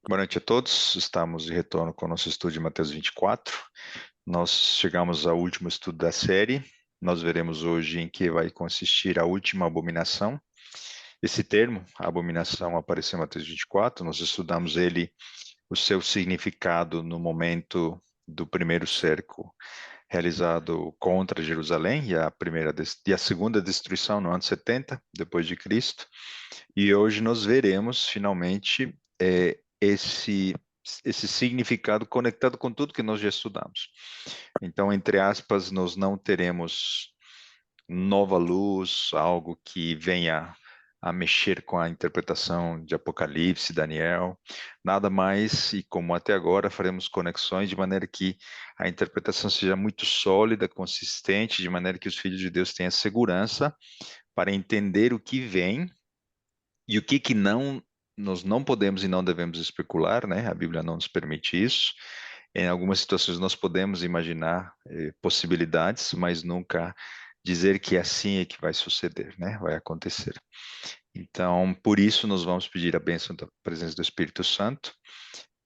Boa noite a todos. Estamos de retorno com o nosso estudo de Mateus 24. Nós chegamos ao último estudo da série. Nós veremos hoje em que vai consistir a última abominação. Esse termo, abominação, apareceu em Mateus 24. Nós estudamos ele, o seu significado no momento do primeiro cerco realizado contra Jerusalém e a segunda destruição no ano 70 depois de Cristo. E hoje nós veremos finalmente esse significado conectado com tudo que nós já estudamos. Então, entre aspas, nós não teremos nova luz, algo que venha a mexer com a interpretação de Apocalipse, Daniel, nada mais, e como até agora faremos conexões de maneira que a interpretação seja muito sólida, consistente, de maneira que os filhos de Deus tenham segurança para entender o que vem e o que que não nós não podemos e não devemos especular, né? A Bíblia não nos permite isso. Em algumas situações nós podemos imaginar possibilidades, mas nunca dizer que assim é que vai suceder, né? Vai acontecer. Então, por isso nós vamos pedir a bênção da presença do Espírito Santo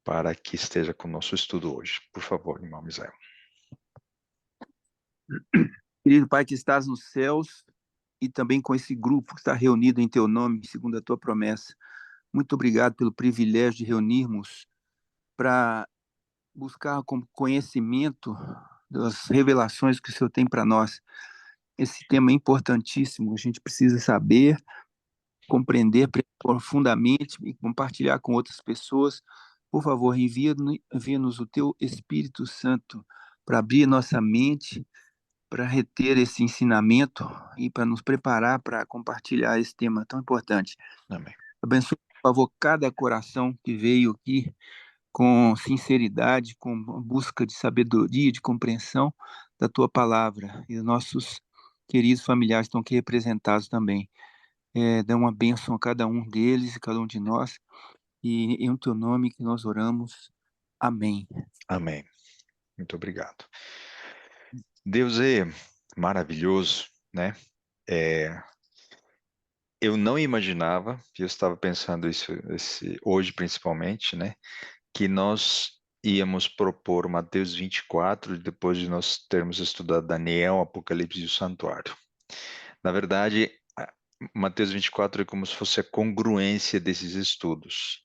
para que esteja com o nosso estudo hoje. Por favor, irmão Misael. Querido Pai que estás nos céus e também com esse grupo que está reunido em teu nome, segundo a tua promessa. Muito obrigado pelo privilégio de reunirmos para buscar com conhecimento das revelações que o Senhor tem para nós. Esse tema é importantíssimo, a gente precisa saber, compreender profundamente e compartilhar com outras pessoas. Por favor, envia-nos o teu Espírito Santo para abrir nossa mente, para reter esse ensinamento e para nos preparar para compartilhar esse tema tão importante. Amém. Abençoe, por favor, cada coração que veio aqui com sinceridade, com busca de sabedoria, de compreensão da tua palavra. E os nossos queridos familiares estão aqui representados também. Dê uma bênção a cada um deles e cada um de nós. E em teu nome que nós oramos. Amém. Amém. Muito obrigado. Deus é maravilhoso, né? É, eu não imaginava, e eu estava pensando isso hoje principalmente, né? Que nós íamos propor Mateus 24 depois de nós termos estudado Daniel, Apocalipse e o Santuário. Na verdade, Mateus 24 é como se fosse a congruência desses estudos.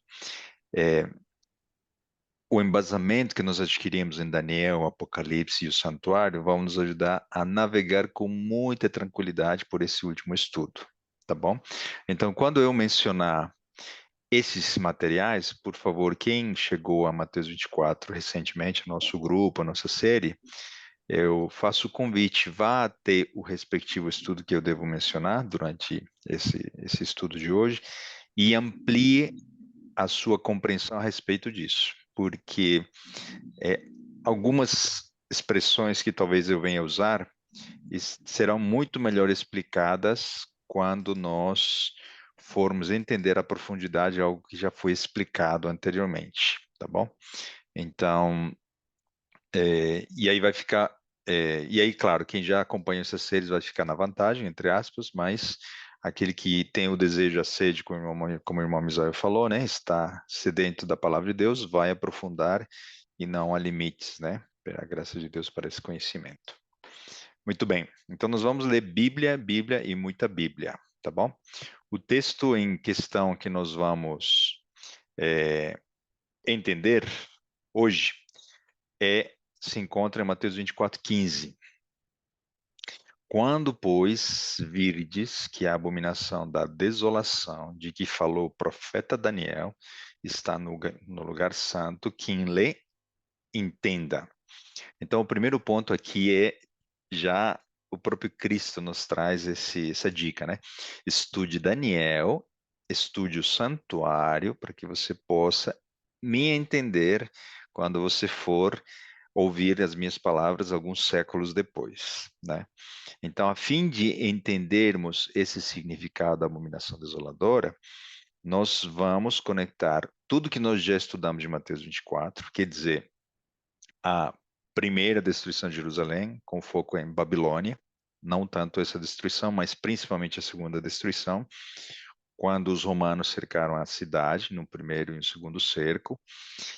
O embasamento que nós adquirimos em Daniel, Apocalipse e o Santuário vão nos ajudar a navegar com muita tranquilidade por esse último estudo, tá bom? Então, quando eu mencionar esses materiais, por favor, quem chegou a Mateus 24 recentemente, nosso grupo, a nossa série, eu faço o convite, vá ter o respectivo estudo que eu devo mencionar durante esse estudo de hoje e amplie a sua compreensão a respeito disso, porque algumas expressões que talvez eu venha usar serão muito melhor explicadas quando nós formos entender a profundidade de algo que já foi explicado anteriormente, tá bom? Então, e aí vai ficar, e aí, claro, quem já acompanha essas séries vai ficar na vantagem, entre aspas, mas aquele que tem o desejo, a sede, como o irmão Misael falou, né, está sedento da palavra de Deus, vai aprofundar e não há limites, né, pela graça de Deus para esse conhecimento. Muito bem, então nós vamos ler Bíblia, Bíblia e muita Bíblia, tá bom? O texto em questão que nós vamos entender hoje se encontra em Mateus 24:15. Quando, pois, virdes que a abominação da desolação de que falou o profeta Daniel está no lugar santo, quem lê, entenda. Então, o primeiro ponto aqui já o próprio Cristo nos traz essa dica, né? Estude Daniel, estude o santuário, para que você possa me entender quando você for ouvir as minhas palavras alguns séculos depois, né? Então, a fim de entendermos esse significado da abominação desoladora, nós vamos conectar tudo que nós já estudamos de Mateus 24, quer dizer, a primeira destruição de Jerusalém, com foco em Babilônia, não tanto essa destruição, mas principalmente a segunda destruição, quando os romanos cercaram a cidade, no primeiro e no segundo cerco,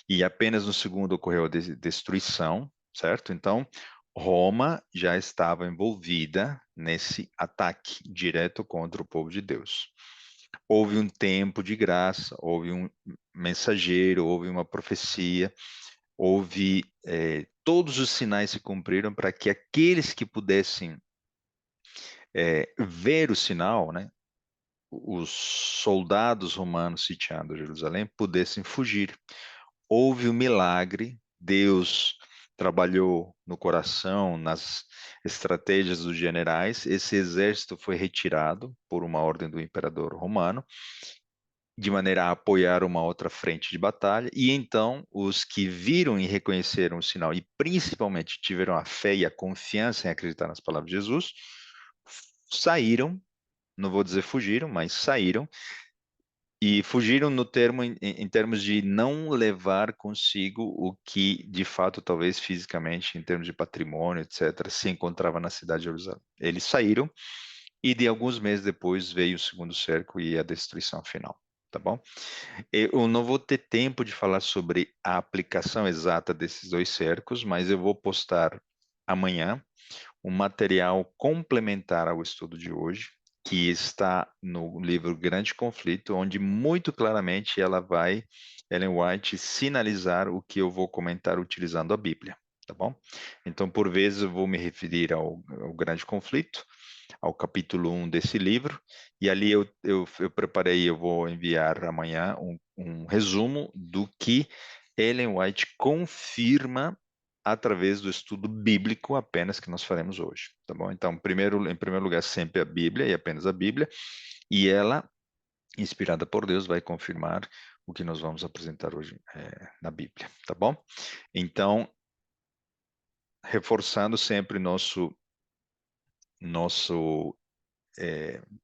e apenas no segundo ocorreu a destruição, certo? Então, Roma já estava envolvida nesse ataque direto contra o povo de Deus. Houve um tempo de graça, houve um mensageiro, houve uma profecia, houve todos os sinais se cumpriram para que aqueles que pudessem ver o sinal, né, os soldados romanos sitiando Jerusalém pudessem fugir. Houve um milagre, Deus trabalhou no coração, nas estratégias dos generais, esse exército foi retirado por uma ordem do imperador romano, de maneira a apoiar uma outra frente de batalha, e então os que viram e reconheceram o sinal, e principalmente tiveram a fé e a confiança em acreditar nas palavras de Jesus, saíram, não vou dizer fugiram, mas saíram, e fugiram no termo, em termos de não levar consigo o que, de fato, talvez fisicamente, em termos de patrimônio, etc., se encontrava na cidade de Jerusalém. Eles saíram, e de alguns meses depois veio o segundo cerco e a destruição final. Tá bom? Eu não vou ter tempo de falar sobre a aplicação exata desses dois cercos, mas eu vou postar amanhã um material complementar ao estudo de hoje, que está no livro Grande Conflito, onde muito claramente Ellen White, sinalizar o que eu vou comentar utilizando a Bíblia, tá bom? Então, por vezes, eu vou me referir ao Grande Conflito, ao capítulo 1 desse livro, e ali eu preparei, eu vou enviar amanhã um resumo do que Ellen White confirma através do estudo bíblico apenas que nós faremos hoje, tá bom? Então, em primeiro lugar, sempre a Bíblia e apenas a Bíblia, e ela, inspirada por Deus, vai confirmar o que nós vamos apresentar hoje na Bíblia, tá bom? Então, reforçando sempre nosso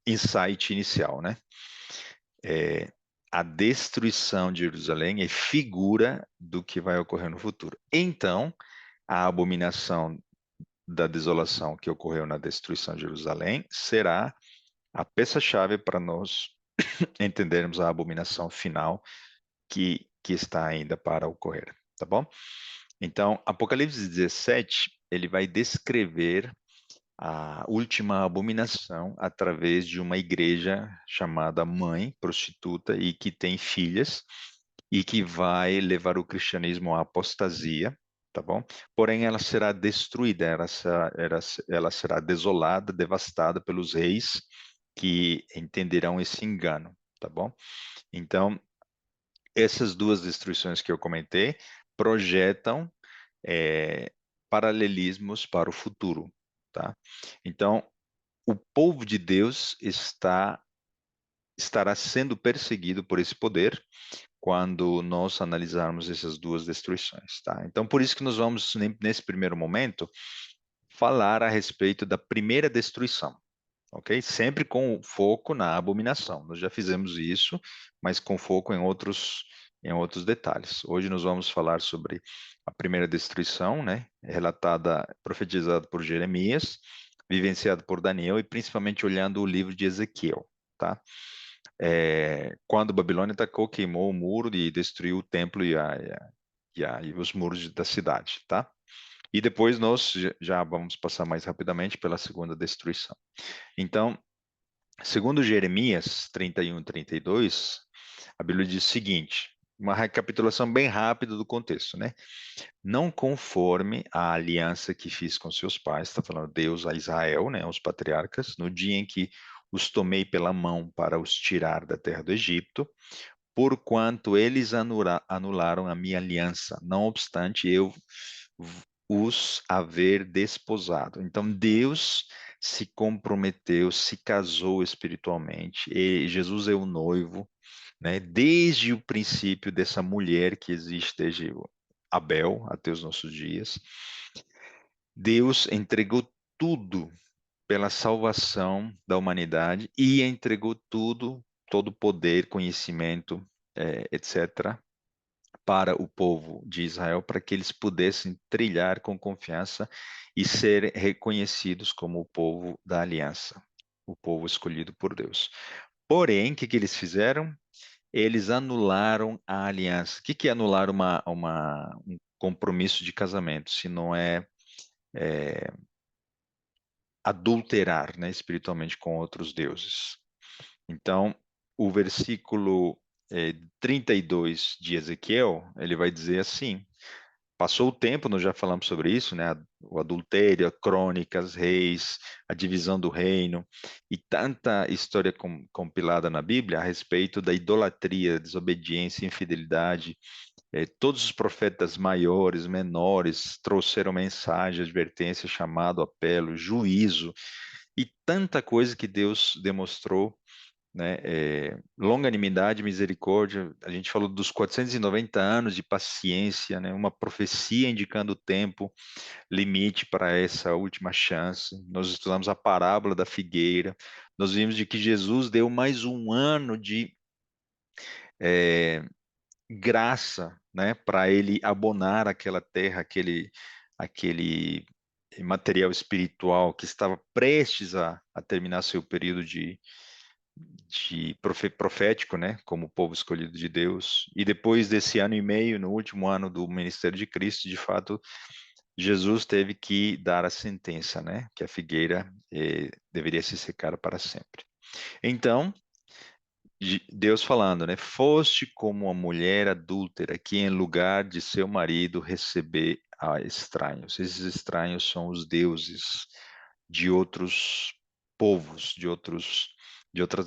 insight inicial, né? A destruição de Jerusalém é figura do que vai ocorrer no futuro. Então, a abominação da desolação que ocorreu na destruição de Jerusalém será a peça-chave para nós entendermos a abominação final que está ainda para ocorrer, tá bom? Então, Apocalipse 17, ele vai descrever a última abominação através de uma igreja chamada mãe prostituta e que tem filhas e que vai levar o cristianismo à apostasia, tá bom? Porém, ela será destruída, ela será desolada, devastada pelos reis que entenderão esse engano, tá bom? Então, essas duas destruições que eu comentei projetam é, paralelismos para o futuro, tá? Então, o povo de Deus estará sendo perseguido por esse poder quando nós analisarmos essas duas destruições, tá? Então, por isso que nós vamos, nesse primeiro momento, falar a respeito da primeira destruição, ok? Sempre com foco na abominação. Nós já fizemos isso, mas com foco em outros detalhes. Hoje nós vamos falar sobre a primeira destruição, né? Relatada, profetizada por Jeremias, vivenciado por Daniel e principalmente olhando o livro de Ezequiel, tá? Quando Babilônia atacou, queimou o muro e destruiu o templo e os muros da cidade, tá? E depois nós já vamos passar mais rapidamente pela segunda destruição. Então, segundo Jeremias 31 e 32, a Bíblia diz o seguinte, uma recapitulação bem rápida do contexto, né? Não conforme a aliança que fiz com seus pais, está falando Deus a Israel, né, os patriarcas, no dia em que os tomei pela mão para os tirar da terra do Egito, porquanto eles anularam a minha aliança, não obstante eu os haver desposado. Então Deus se comprometeu, se casou espiritualmente, e Jesus é o noivo, né? Desde o princípio dessa mulher que existe desde Abel até os nossos dias, Deus entregou tudo pela salvação da humanidade e entregou tudo, todo o poder, conhecimento, etc., para o povo de Israel, para que eles pudessem trilhar com confiança e ser reconhecidos como o povo da aliança, o povo escolhido por Deus. Porém, o que eles fizeram? Eles anularam a aliança. O que é anular um compromisso de casamento, se não é adulterar, né, espiritualmente com outros deuses? Então, o versículo 32 de Ezequiel, ele vai dizer assim: passou o tempo, nós já falamos sobre isso, né? O adultério, a crônicas, reis, a divisão do reino, e tanta história compilada na Bíblia a respeito da idolatria, desobediência, infidelidade. Todos os profetas maiores, menores, trouxeram mensagem, advertência, chamado, apelo, juízo, e tanta coisa que Deus demonstrou, né? Longanimidade, misericórdia. A gente falou dos 490 anos de paciência, né? Uma profecia indicando o tempo limite para essa última chance. Nós estudamos a parábola da figueira. Nós vimos de que Jesus deu mais um ano de é, graça, né? Para ele abonar aquela terra, aquele material espiritual que estava prestes a terminar seu período de profético, né, como povo escolhido de Deus. E depois desse ano e meio, no último ano do ministério de Cristo, de fato, Jesus teve que dar a sentença, né, que a figueira deveria se secar para sempre. Então, Deus falando, né, foste como uma mulher adúltera que em lugar de seu marido receber a estranhos. Esses estranhos são os deuses de outros povos, de outras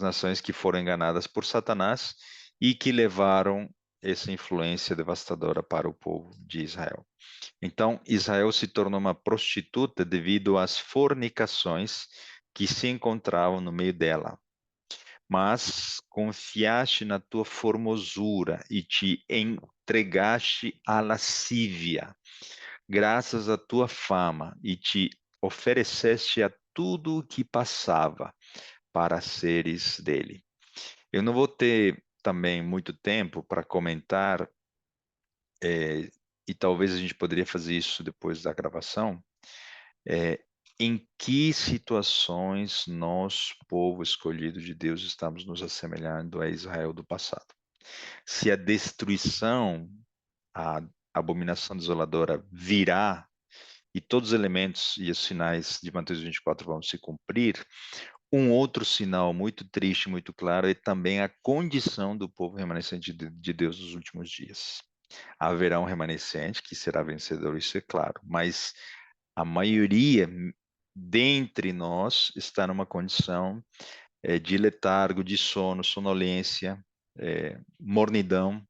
nações que foram enganadas por Satanás e que levaram essa influência devastadora para o povo de Israel. Então, Israel se tornou uma prostituta devido às fornicações que se encontravam no meio dela. Mas confiaste na tua formosura e te entregaste à lascívia, graças à tua fama, e te ofereceste a tudo o que passava para seres dele. Eu não vou ter também muito tempo para comentar, e talvez a gente poderia fazer isso depois da gravação, é, em que situações nós, povo escolhido de Deus, estamos nos assemelhando a Israel do passado. Se a destruição, a abominação desoladora virá e todos os elementos e os sinais de Mateus 24 vão se cumprir, um outro sinal muito triste, muito claro, é também a condição do povo remanescente de Deus nos últimos dias. Haverá um remanescente que será vencedor, isso é claro, mas a maioria dentre nós está numa condição de letargo, de sono, sonolência, mornidão.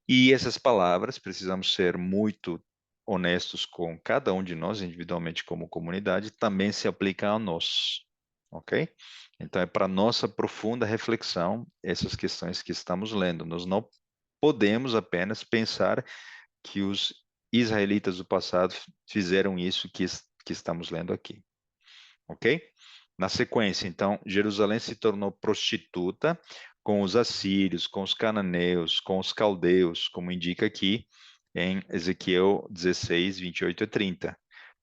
E essas palavras, precisamos ser muito honestos com cada um de nós, individualmente como comunidade, também se aplicam a nós, ok? Então é para nossa profunda reflexão essas questões que estamos lendo. Nós não podemos apenas pensar que os israelitas do passado fizeram isso que estamos lendo aqui, ok? Na sequência, então, Jerusalém se tornou prostituta com os assírios, com os cananeus, com os caldeus, como indica aqui em Ezequiel 16, 28 a 30.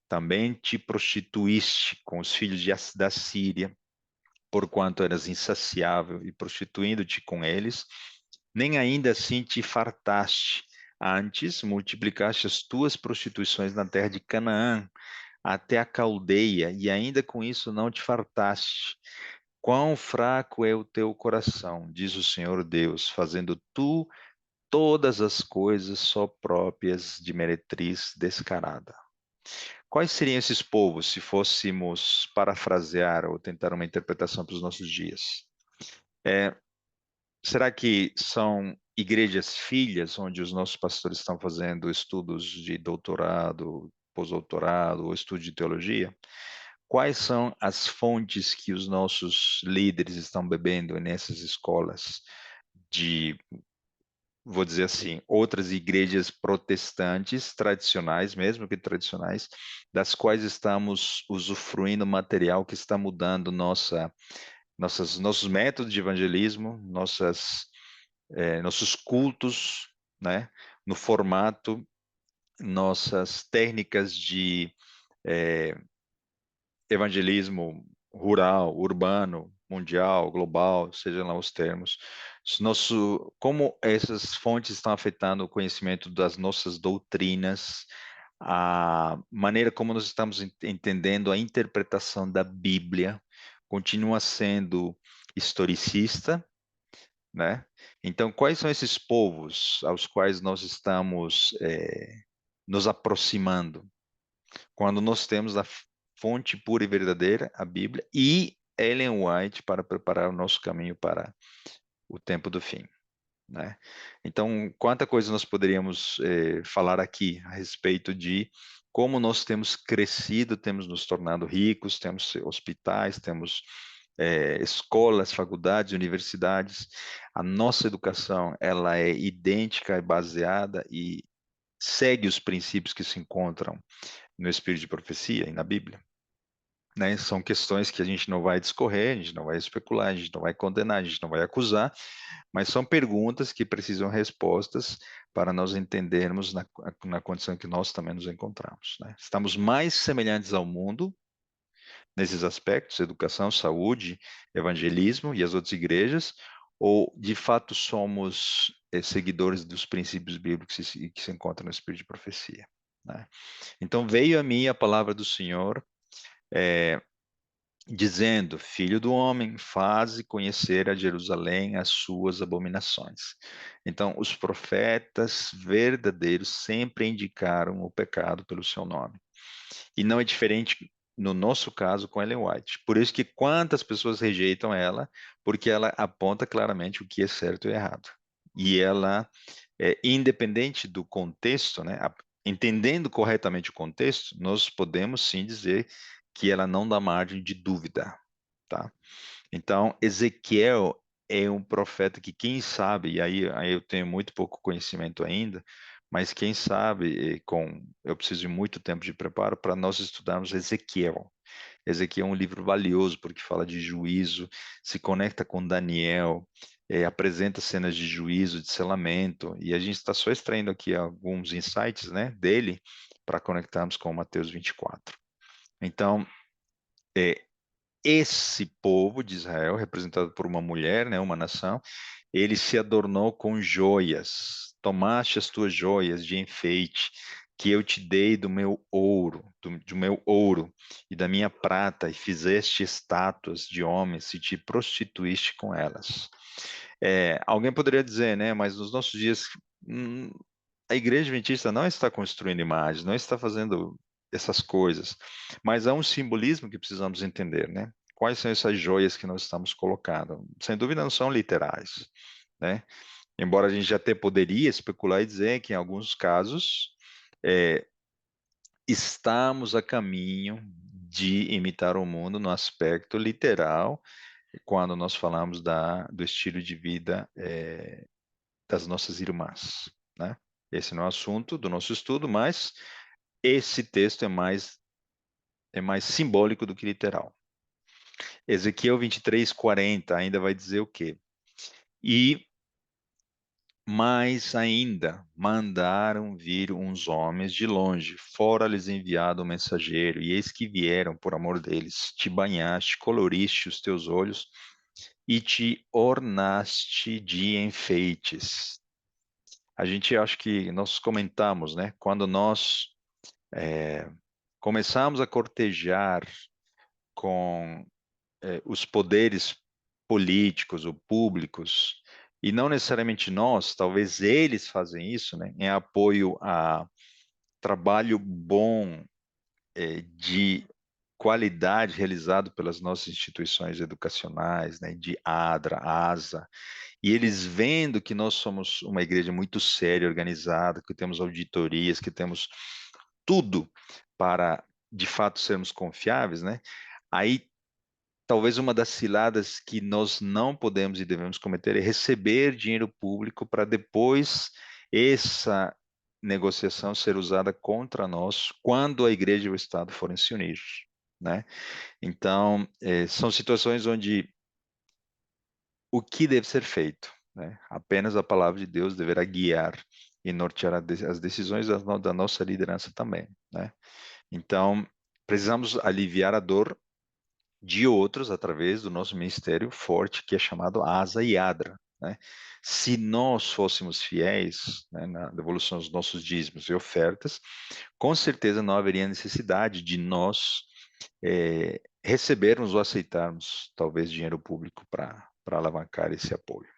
Também te prostituíste com os filhos da Síria, porquanto eras insaciável e prostituindo-te com eles, nem ainda assim te fartaste. Antes, multiplicaste as tuas prostituições na terra de Canaã, até a Caldeia, e ainda com isso não te fartaste. Quão fraco é o teu coração, diz o Senhor Deus, fazendo tu todas as coisas só próprias de meretriz descarada. Quais seriam esses povos, se fôssemos parafrasear ou tentar uma interpretação para os nossos dias? É, será que são igrejas filhas, onde os nossos pastores estão fazendo estudos de doutorado, pós-doutorado ou estudo de teologia? Quais são as fontes que os nossos líderes estão bebendo nessas escolas de, vou dizer assim, outras igrejas protestantes tradicionais, mesmo que tradicionais, das quais estamos usufruindo material que está mudando nossos métodos de evangelismo, nossos cultos, né, no formato, nossas técnicas de evangelismo rural, urbano, mundial, global, seja lá os termos, como essas fontes estão afetando o conhecimento das nossas doutrinas, a maneira como nós estamos entendendo a interpretação da Bíblia continua sendo historicista, né? Então, quais são esses povos aos quais nós estamos nos aproximando? Quando nós temos a fonte pura e verdadeira, a Bíblia, e Ellen White para preparar o nosso caminho para o tempo do fim, né? Então, quanta coisa nós poderíamos falar aqui a respeito de como nós temos crescido, temos nos tornado ricos, temos hospitais, temos escolas, faculdades, universidades. A nossa educação, ela é idêntica, é baseada e segue os princípios que se encontram no Espírito de Profecia e na Bíblia, né? São questões que a gente não vai discorrer, a gente não vai especular, a gente não vai condenar, a gente não vai acusar, mas são perguntas que precisam respostas para nós entendermos na condição que nós também nos encontramos, né? Estamos mais semelhantes ao mundo nesses aspectos, educação, saúde, evangelismo e as outras igrejas, ou de fato somos seguidores dos princípios bíblicos que se encontram no Espírito de Profecia, né? Então veio a mim a palavra do Senhor, é, dizendo: Filho do homem, faze conhecer a Jerusalém as suas abominações. Então, os profetas verdadeiros sempre indicaram o pecado pelo seu nome. E não é diferente no nosso caso com Ellen White. Por isso que quantas pessoas rejeitam ela, porque ela aponta claramente o que é certo e errado. E ela, independente do contexto, né, entendendo corretamente o contexto, nós podemos sim dizer que ela não dá margem de dúvida, tá? Então, Ezequiel é um profeta que, quem sabe, e aí eu tenho muito pouco conhecimento ainda, mas quem sabe, eu preciso de muito tempo de preparo para nós estudarmos Ezequiel. Ezequiel é um livro valioso porque fala de juízo, se conecta com Daniel, apresenta cenas de juízo, de selamento, e a gente está só extraindo aqui alguns insights, né, dele para conectarmos com Mateus 24. Então, é, esse povo de Israel, representado por uma mulher, né, uma nação, ele se adornou com joias. Tomaste as tuas joias de enfeite, que eu te dei do meu ouro, do meu ouro e da minha prata, e fizeste estátuas de homens e te prostituíste com elas. Alguém poderia dizer, né, mas nos nossos dias, hum, a igreja adventista não está construindo imagens, não está fazendo essas coisas, mas há um simbolismo que precisamos entender, né? Quais são essas joias que nós estamos colocando? Sem dúvida não são literais, né? Embora a gente já até poderia especular e dizer que em alguns casos é, estamos a caminho de imitar o mundo no aspecto literal, quando nós falamos do estilo de vida das nossas irmãs, né? Esse não é o assunto do nosso estudo, mas esse texto é mais simbólico do que literal. Ezequiel 23:40 ainda vai dizer o quê? E mais ainda, mandaram vir uns homens de longe, fora lhes enviado um mensageiro, e eis que vieram por amor deles. Te banhaste, coloriste os teus olhos e te ornaste de enfeites. A gente acho que nós comentamos, né? Quando nós começamos a cortejar com os poderes políticos ou públicos, e não necessariamente nós, talvez eles fazem isso, né, em apoio a trabalho bom, de qualidade realizado pelas nossas instituições educacionais, né, de ADRA, ASA, e eles vendo que nós somos uma igreja muito séria, organizada, que temos auditorias, que temos tudo para, de fato, sermos confiáveis, né? Aí talvez uma das ciladas que nós não podemos e devemos cometer é receber dinheiro público para depois essa negociação ser usada contra nós quando a igreja e o Estado forem se unir, né? Então, são situações onde o que deve ser feito, né? Apenas a palavra de Deus deverá guiar e nortear as decisões da nossa liderança também, né? Então, precisamos aliviar a dor de outros através do nosso ministério forte, que é chamado Asa e Adra, né? Se nós fôssemos fiéis, né, na devolução dos nossos dízimos e ofertas, com certeza não haveria necessidade de nós recebermos ou aceitarmos, talvez, dinheiro público para alavancar esse apoio.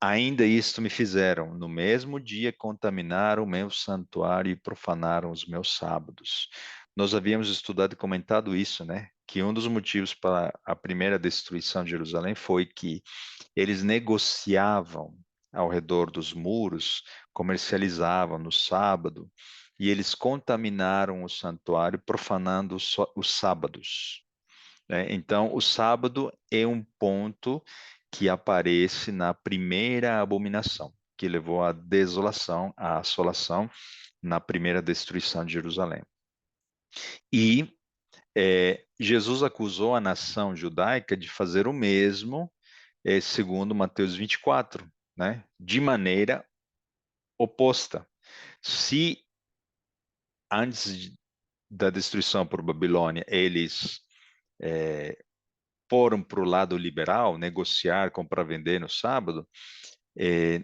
Ainda isto me fizeram, no mesmo dia contaminaram o meu santuário e profanaram os meus sábados. Nós havíamos estudado e comentado isso, né? Que um dos motivos para a primeira destruição de Jerusalém foi que eles negociavam ao redor dos muros, comercializavam no sábado, e eles contaminaram o santuário, profanando os sábados, né? Então, o sábado é um ponto que aparece na primeira abominação, que levou à desolação, à assolação, na primeira destruição de Jerusalém. E Jesus acusou a nação judaica de fazer o mesmo, segundo Mateus 24, né? De maneira oposta. Se antes da destruição por Babilônia, eles foram para o lado liberal, negociar, comprar, vender no sábado,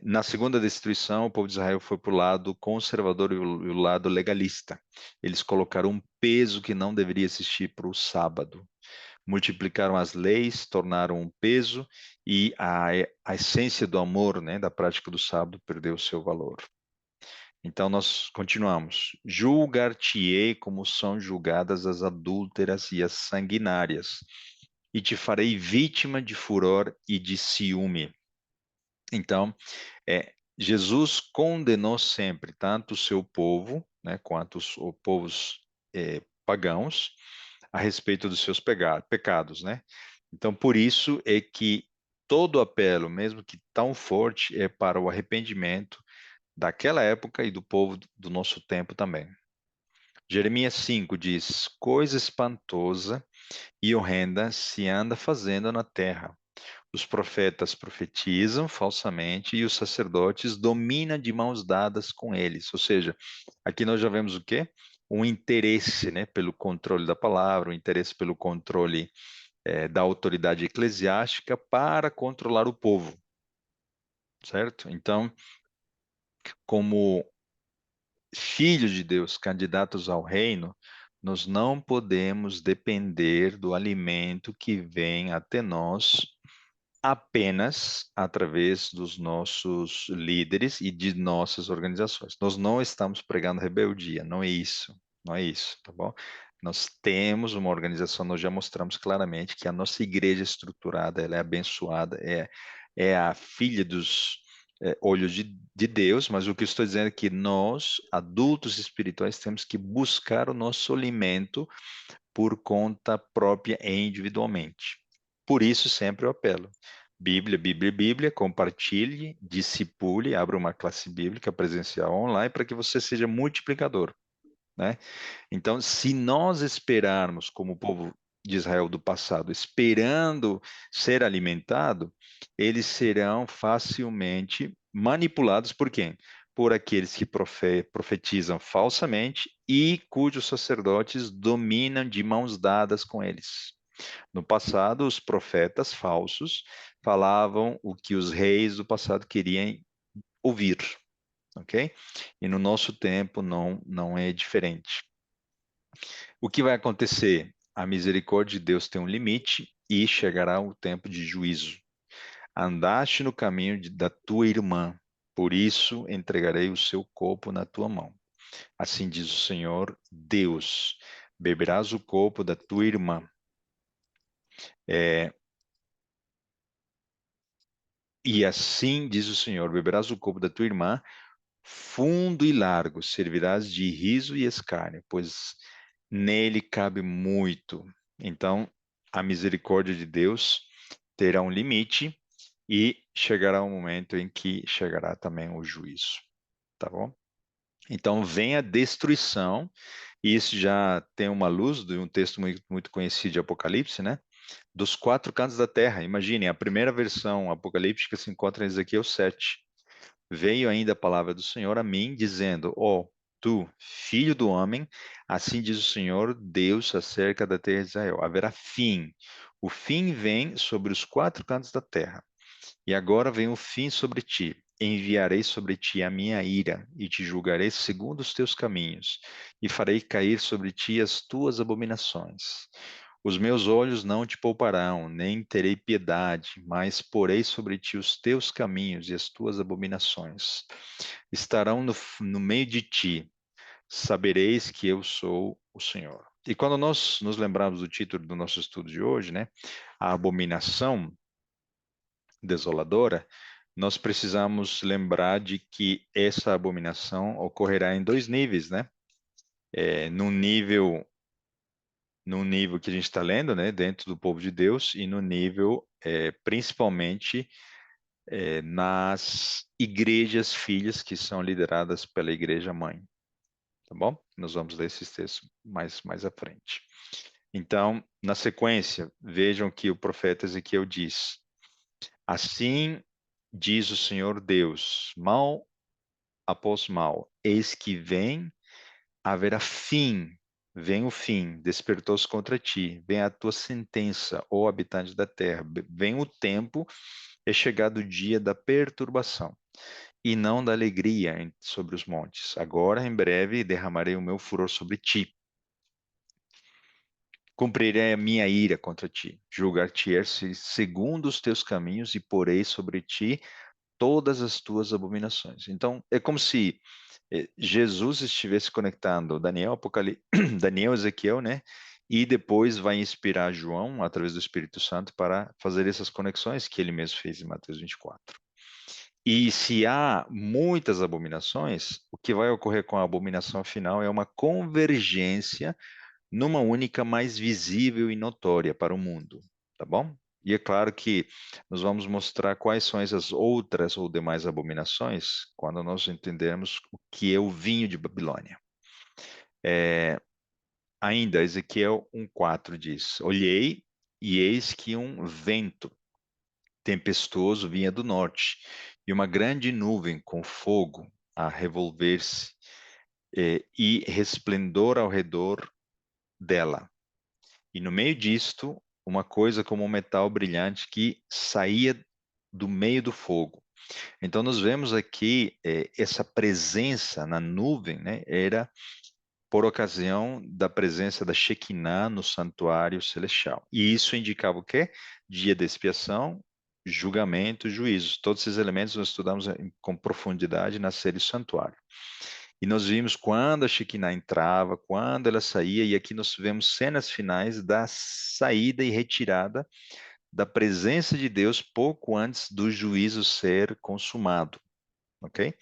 na segunda destruição, o povo de Israel foi para o lado conservador e o lado legalista. Eles colocaram um peso que não deveria existir para o sábado. Multiplicaram as leis, tornaram um peso e a essência do amor, né, da prática do sábado perdeu o seu valor. Então nós continuamos. Julgar-te-ei como são julgadas as adúlteras e as sanguinárias, e te farei vítima de furor e de ciúme. Então, Jesus condenou sempre tanto o seu povo, né, quanto os povos pagãos, a respeito dos seus pecados, né? Então, por isso é que todo apelo, mesmo que tão forte, é para o arrependimento daquela época e do povo do nosso tempo também. Jeremias 5 diz: Coisa espantosa e horrenda se anda fazendo na terra. Os profetas profetizam falsamente e os sacerdotes dominam de mãos dadas com eles. Ou seja, aqui nós já vemos o quê? Um interesse, né, pelo controle da palavra, um interesse pelo controle da autoridade eclesiástica para controlar o povo, certo? Então, como filhos de Deus, candidatos ao reino, nós não podemos depender do alimento que vem até nós apenas através dos nossos líderes e de nossas organizações. Nós não estamos pregando rebeldia, não é isso, não é isso, tá bom? Nós temos uma organização, nós já mostramos claramente que a nossa igreja estruturada, ela é abençoada, é a filha dos olhos de Deus, mas o que eu estou dizendo é que nós, adultos espirituais, temos que buscar o nosso alimento por conta própria e individualmente. Por isso, sempre eu apelo. Bíblia, Bíblia, Bíblia, compartilhe, discipule, abra uma classe bíblica presencial online para que você seja multiplicador, né? Então, se nós esperarmos, como o povo de Israel do passado, esperando ser alimentado, eles serão facilmente manipulados por quem? Por aqueles que profetizam falsamente e cujos sacerdotes dominam de mãos dadas com eles. No passado, os profetas falsos falavam o que os reis do passado queriam ouvir, ok? E no nosso tempo não é diferente. O que vai acontecer? A misericórdia de Deus tem um limite e chegará o tempo de juízo. Andaste no caminho da tua irmã, por isso entregarei o seu corpo na tua mão. Assim diz o Senhor Deus: beberás o corpo da tua irmã. E assim diz o Senhor: beberás o corpo da tua irmã, fundo e largo, servirás de riso e escárnio, pois nele cabe muito. Então, a misericórdia de Deus terá um limite e chegará um momento em que chegará também o juízo, tá bom? Então, vem a destruição, e isso já tem uma luz de um texto muito, muito conhecido de Apocalipse, né? Dos quatro cantos da terra. Imaginem, a primeira versão apocalíptica se encontra em Ezequiel 7. Veio ainda a palavra do Senhor a mim, dizendo: Ó, tu, filho do homem, assim diz o Senhor Deus acerca da terra de Israel. Haverá fim. O fim vem sobre os quatro cantos da terra. E agora vem o fim sobre ti. Enviarei sobre ti a minha ira, e te julgarei segundo os teus caminhos, e farei cair sobre ti as tuas abominações. Os meus olhos não te pouparão, nem terei piedade, mas porei sobre ti os teus caminhos e as tuas abominações. Estarão no meio de ti, sabereis que eu sou o Senhor. E quando nós nos lembramos do título do nosso estudo de hoje, né, a abominação desoladora, nós precisamos lembrar de que essa abominação ocorrerá em dois níveis, né? Num nível, num nível que a gente está lendo, né, dentro do povo de Deus, e no nível, principalmente, nas igrejas filhas que são lideradas pela igreja mãe, tá bom? Nós vamos ler esses textos mais à frente. Então, na sequência, vejam que o profeta Ezequiel diz: Assim diz o Senhor Deus, mal após mal, eis que haverá fim, vem o fim, despertou-se contra ti, vem a tua sentença, ó habitante da terra, vem o tempo, é chegado o dia da perturbação, e não da alegria sobre os montes. Agora, em breve, derramarei o meu furor sobre ti. Cumprirei a minha ira contra ti, julgar-te-ei segundo os teus caminhos e porei sobre ti todas as tuas abominações. Então, é como se Jesus estivesse conectando Daniel, Daniel, Ezequiel, né? E depois vai inspirar João, através do Espírito Santo, para fazer essas conexões que ele mesmo fez em Mateus 24. E se há muitas abominações, o que vai ocorrer com a abominação final é uma convergência numa única mais visível e notória para o mundo, tá bom? E é claro que nós vamos mostrar quais são essas outras ou demais abominações quando nós entendermos o que é o vinho de Babilônia. Ainda, Ezequiel 1,4 diz: Olhei e eis que um vento tempestuoso vinha do norte, e uma grande nuvem com fogo a revolver-se, e resplendor ao redor dela. E no meio disto, uma coisa como um metal brilhante que saía do meio do fogo. Então, nós vemos aqui essa presença na nuvem, né? Era por ocasião da presença da Shekinah no santuário celestial. E isso indicava o quê? Dia de expiação, julgamento, juízo. Todos esses elementos nós estudamos com profundidade na série Santuário. E nós vimos quando a Shekinah entrava, quando ela saía, e aqui nós vemos cenas finais da saída e retirada da presença de Deus pouco antes do juízo ser consumado, ok?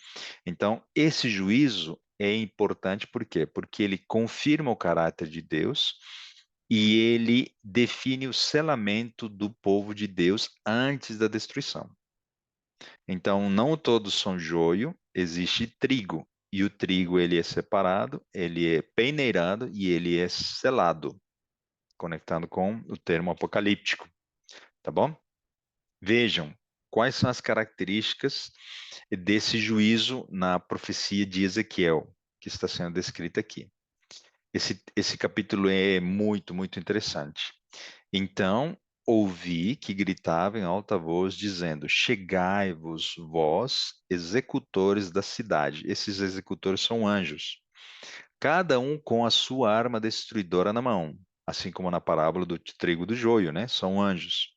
Então, esse juízo é importante por quê? Porque ele confirma o caráter de Deus e ele define o selamento do povo de Deus antes da destruição. Então, não todos são joio, existe trigo. E o trigo ele é separado, ele é peneirado e ele é selado, conectando com o termo apocalíptico, tá bom? Vejam quais são as características desse juízo na profecia de Ezequiel, que está sendo descrita aqui. Esse capítulo é muito interessante. Então, ouvi que gritava em alta voz, dizendo: Chegai-vos, vós, executores da cidade. Esses executores são anjos, cada um com a sua arma destruidora na mão, assim como na parábola do trigo do joio, né? São anjos.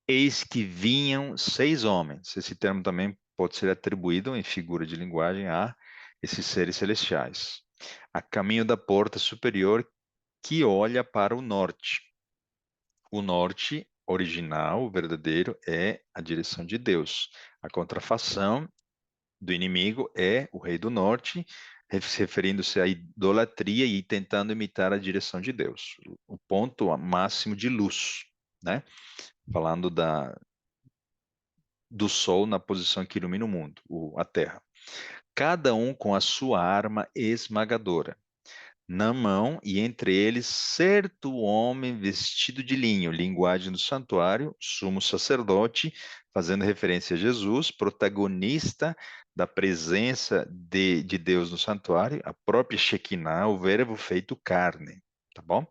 Eis que vinham 6 homens. Esse termo também pode ser atribuído em figura de linguagem a esses seres celestiais. A caminho da porta superior que olha para o norte. O norte original, o verdadeiro, é a direção de Deus. A contrafação do inimigo é o rei do norte, referindo-se à idolatria e tentando imitar a direção de Deus. O ponto máximo de luz, né? Falando do sol na posição que ilumina o mundo, a terra. Cada um com a sua arma esmagadora. na mão, e entre eles certo homem vestido de linho, linguagem do santuário, sumo sacerdote, fazendo referência a Jesus, protagonista da presença de Deus no santuário, a própria Shekinah, o verbo feito carne, tá bom?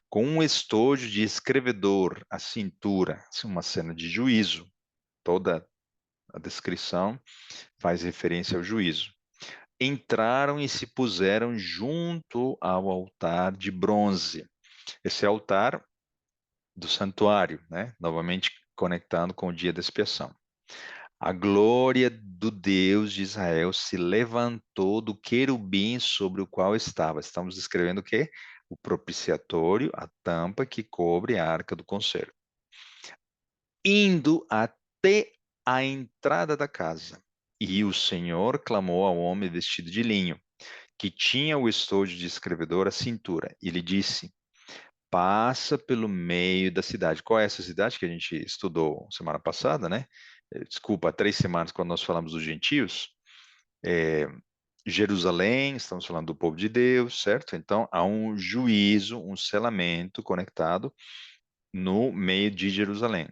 Com um estojo de escrevedor à cintura, assim, uma cena de juízo, toda a descrição faz referência ao juízo. Entraram e se puseram junto ao altar de bronze. Esse altar do santuário, né? Novamente conectando com o dia da expiação. A glória do Deus de Israel se levantou do querubim sobre o qual estava. Estamos descrevendo o quê? O propiciatório, a tampa que cobre a arca do concerto. Indo até a entrada da casa. E o Senhor clamou ao homem vestido de linho, que tinha o estojo de escrevedor à cintura, e lhe disse: passa pelo meio da cidade. Qual é essa cidade que a gente estudou semana passada, né? Desculpa, há 3 semanas, quando nós falamos dos gentios. É, Jerusalém, estamos falando do povo de Deus, certo? Então, há um juízo, um selamento conectado no meio de Jerusalém.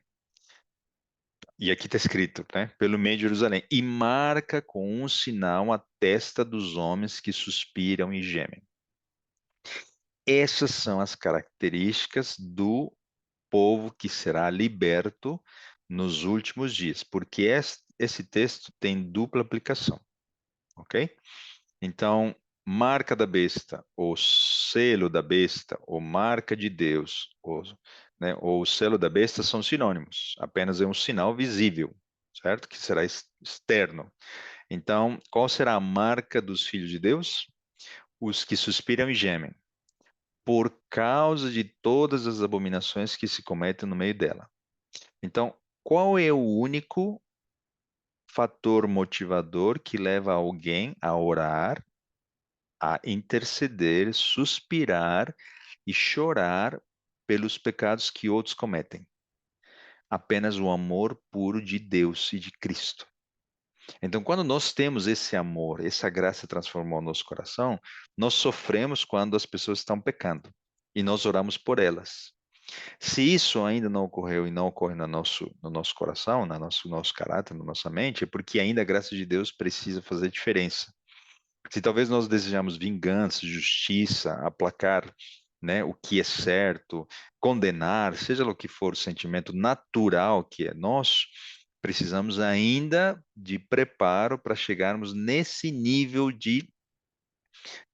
E aqui está escrito, né? Pelo meio de Jerusalém. E marca com um sinal a testa dos homens que suspiram e gemem. Essas são as características do povo que será liberto nos últimos dias, porque esse texto tem dupla aplicação, ok? Então, marca da besta, ou selo da besta, ou marca de Deus, ou selo da besta são sinônimos, apenas é um sinal visível, certo? Que será externo. Então, qual será a marca dos filhos de Deus? Os que suspiram e gemem, por causa de todas as abominações que se cometem no meio dela. Então, qual é o único fator motivador que leva alguém a orar, a interceder, suspirar e chorar pelos pecados que outros cometem? Apenas o amor puro de Deus e de Cristo. Então, quando nós temos esse amor, essa graça transformou o nosso coração, nós sofremos quando as pessoas estão pecando e nós oramos por elas. Se isso ainda não ocorreu e não ocorre no nosso coração, no nosso caráter, na nossa mente, é porque ainda a graça de Deus precisa fazer diferença. Se talvez nós desejamos vingança, justiça, aplacar, né, o que é certo, condenar, seja lá o que for o sentimento natural que é nosso, precisamos ainda de preparo para chegarmos nesse nível de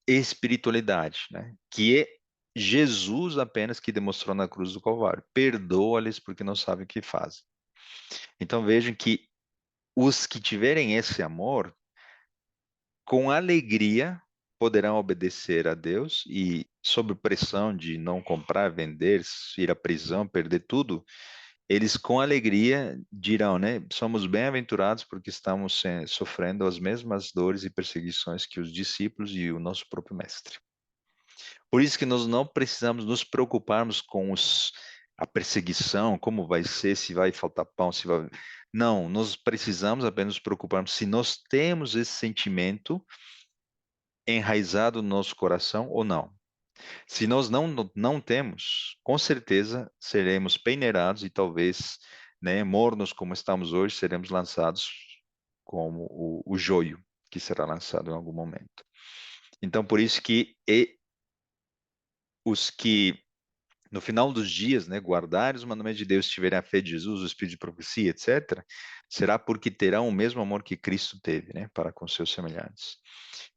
espiritualidade, né? Que é Jesus apenas que demonstrou na cruz do Calvário. Perdoa-lhes porque não sabem o que fazem. Então vejam que os que tiverem esse amor, com alegria, poderão obedecer a Deus e, sob pressão de não comprar, vender, ir à prisão, perder tudo, eles com alegria dirão, né? Somos bem-aventurados porque estamos sofrendo as mesmas dores e perseguições que os discípulos e o nosso próprio mestre. Por isso que nós não precisamos nos preocuparmos com a perseguição, como vai ser, se vai faltar pão, se vai. Não, nós precisamos apenas nos preocuparmos se nós temos esse sentimento enraizado no nosso coração ou não. Se nós não temos, com certeza seremos peneirados e talvez, né, mornos como estamos hoje, seremos lançados como o joio que será lançado em algum momento. Então, por isso que os que no final dos dias, né, guardarem os mandamentos de Deus, tiverem a fé de Jesus, o espírito de profecia, etc., será porque terão o mesmo amor que Cristo teve, né, para com seus semelhantes.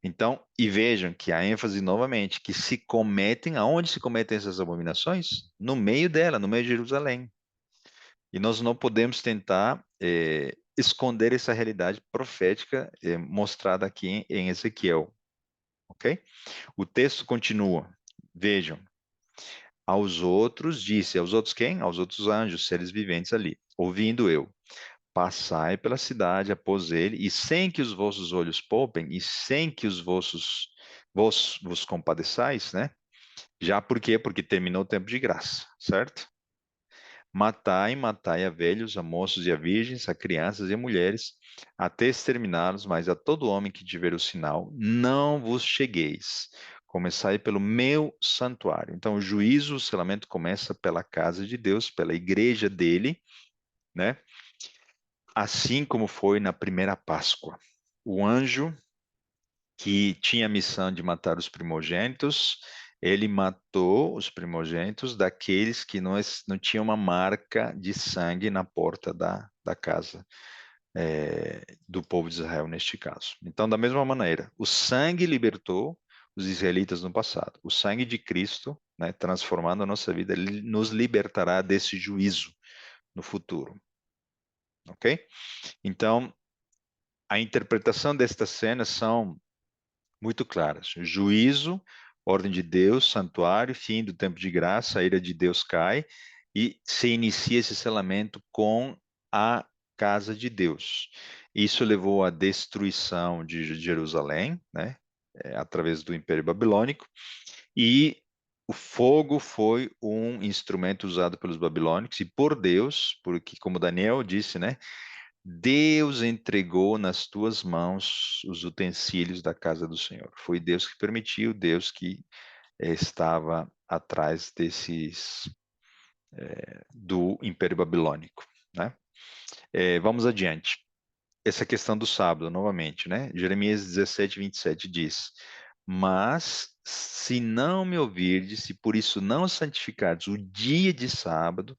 Então, e vejam que a ênfase novamente, que se cometem, aonde se cometem essas abominações? No meio dela, no meio de Jerusalém. E nós não podemos tentar esconder essa realidade profética mostrada aqui em Ezequiel, ok? O texto continua. Vejam, aos outros disse, aos outros quem? Aos outros anjos, seres viventes ali. Ouvindo eu, passai pela cidade após ele, e sem que os vossos olhos poupem, e sem que vos compadeçais, né? Já por quê? Porque terminou o tempo de graça, certo? Matai, matai a velhos, a moços e a virgens, a crianças e a mulheres, até exterminá-los, mas a todo homem que tiver o sinal, não vos chegueis. começai pelo meu santuário. Então, o juízo, o selamento começa pela casa de Deus, pela igreja dele, né? Assim como foi na primeira Páscoa. O anjo que tinha a missão de matar os primogênitos, ele matou os primogênitos daqueles que não tinham uma marca de sangue na porta da casa do povo de Israel, neste caso. Então, da mesma maneira, o sangue libertou os israelitas no passado. O sangue de Cristo, né, transformando a nossa vida, ele nos libertará desse juízo no futuro. Ok? Então, a interpretação destas cenas são muito claras. Juízo, ordem de Deus, santuário, fim do tempo de graça, a ira de Deus cai e se inicia esse selamento com a casa de Deus. Isso levou à destruição de Jerusalém, né, através do Império Babilônico, e o fogo foi um instrumento usado pelos babilônicos e por Deus, porque como Daniel disse, né, Deus entregou nas tuas mãos os utensílios da casa do Senhor. Foi Deus que permitiu, Deus que estava atrás do Império Babilônico, né? Vamos adiante. Essa questão do sábado, novamente, né? Jeremias 17, 27 diz: Mas se não me ouvirdes, e por isso não santificardes o dia de sábado,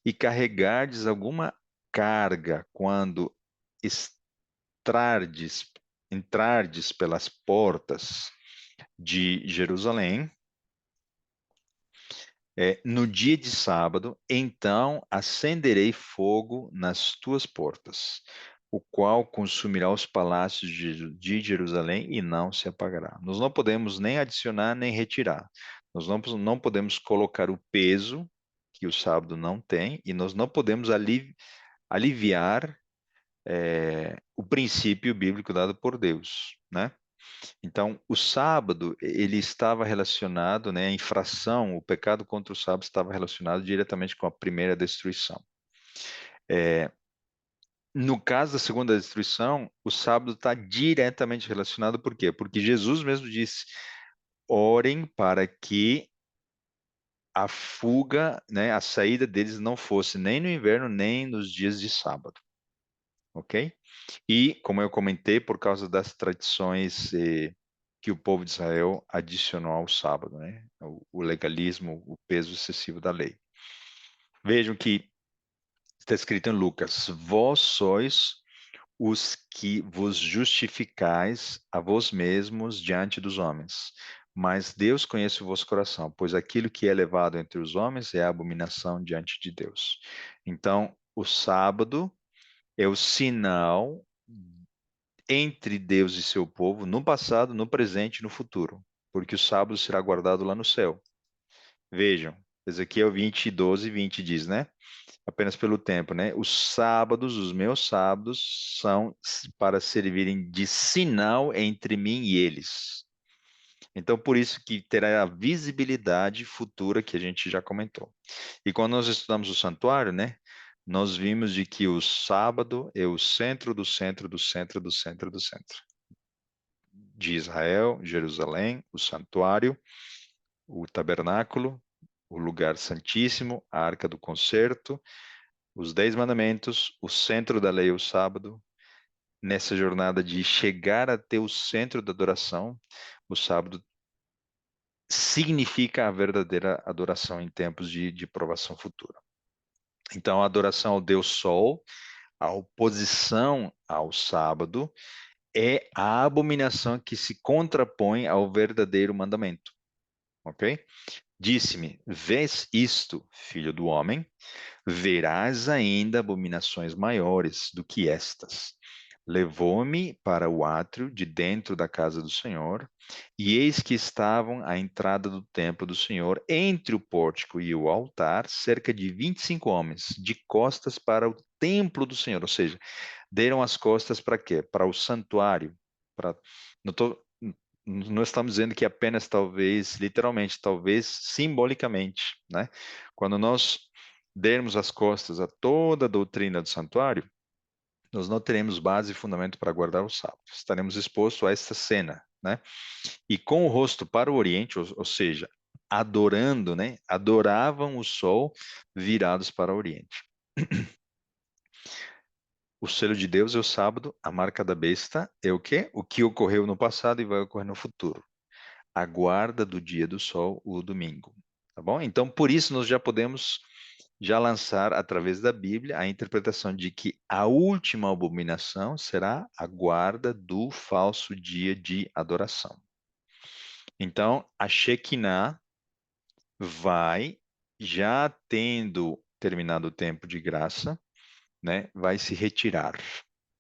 e carregardes alguma carga quando entrardes, entrardes pelas portas de Jerusalém, no dia de sábado, então acenderei fogo nas tuas portas, o qual consumirá os palácios de Jerusalém e não se apagará. Nós não podemos nem adicionar nem retirar. Nós não podemos colocar o peso que o sábado não tem e nós não podemos aliviar o princípio bíblico dado por Deus, né? Então, o sábado, ele estava relacionado, né, a infração, o pecado contra o sábado estava relacionado diretamente com a primeira destruição. No caso da segunda destruição, o sábado está diretamente relacionado, por quê? Porque Jesus mesmo disse, orem para que a fuga, né, a saída deles não fosse nem no inverno, nem nos dias de sábado, ok? E, como eu comentei, por causa das tradições que o povo de Israel adicionou ao sábado, né? O legalismo, o peso excessivo da lei. Vejam que está escrito em Lucas: Vós sois os que vos justificais a vós mesmos diante dos homens. Mas Deus conhece o vosso coração, pois aquilo que é elevado entre os homens é a abominação diante de Deus. Então, o sábado é o sinal entre Deus e seu povo no passado, no presente e no futuro, porque o sábado será guardado lá no céu. Vejam, Ezequiel 20, 12 e 20 diz, né? Apenas pelo tempo, né? Os sábados, os meus sábados, são para servirem de sinal entre mim e eles. Então, por isso que terá a visibilidade futura que a gente já comentou. E quando nós estudamos o santuário, né? Nós vimos de que o sábado é o centro do centro do centro do centro do centro de Israel, Jerusalém, o santuário, o tabernáculo, o lugar santíssimo, a arca do concerto, os 10 mandamentos, o centro da lei, o sábado. Nessa jornada de chegar até o centro da adoração, o sábado significa a verdadeira adoração em tempos de provação futura. Então, a adoração ao Deus Sol, a oposição ao sábado, é a abominação que se contrapõe ao verdadeiro mandamento. Ok? Disse-me: Vês isto, filho do homem? Verás ainda abominações maiores do que estas. Levou-me para o átrio de dentro da casa do Senhor, e eis que estavam à entrada do templo do Senhor, entre o pórtico e o altar, cerca de 25 homens, de costas para o templo do Senhor. Ou seja, deram as costas para quê? Para o santuário. Para... Não, não estamos dizendo que apenas, talvez, literalmente, talvez simbolicamente, né? Quando nós dermos as costas a toda a doutrina do santuário, nós não teremos base e fundamento para guardar o sábado. Estaremos expostos a esta cena, né? E com o rosto para o oriente, ou seja, adorando, né? Adoravam o sol virados para o oriente. O selo de Deus é o sábado, a marca da besta é o quê? O que ocorreu no passado e vai ocorrer no futuro. A guarda do dia do sol, o domingo. Tá bom? Então, por isso, nós já podemos já lançar, através da Bíblia, a interpretação de que a última abominação será a guarda do falso dia de adoração. Então, a Shekinah vai, já tendo terminado o tempo de graça, né, vai se retirar.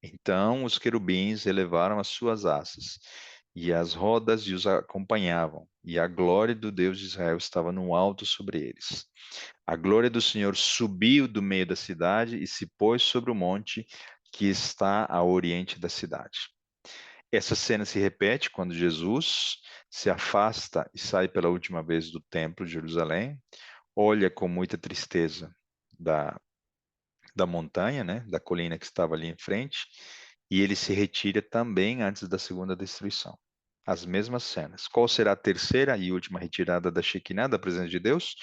Então os querubins elevaram as suas asas, e as rodas os acompanhavam, e a glória do Deus de Israel estava no alto sobre eles. A glória do Senhor subiu do meio da cidade e se pôs sobre o monte que está a oriente da cidade. Essa cena se repete quando Jesus se afasta e sai pela última vez do templo de Jerusalém, olha com muita tristeza da da montanha, né, da colina que estava ali em frente, e ele se retira também antes da segunda destruição. As mesmas cenas. Qual será a terceira e última retirada da Shekinah, da presença de Deus?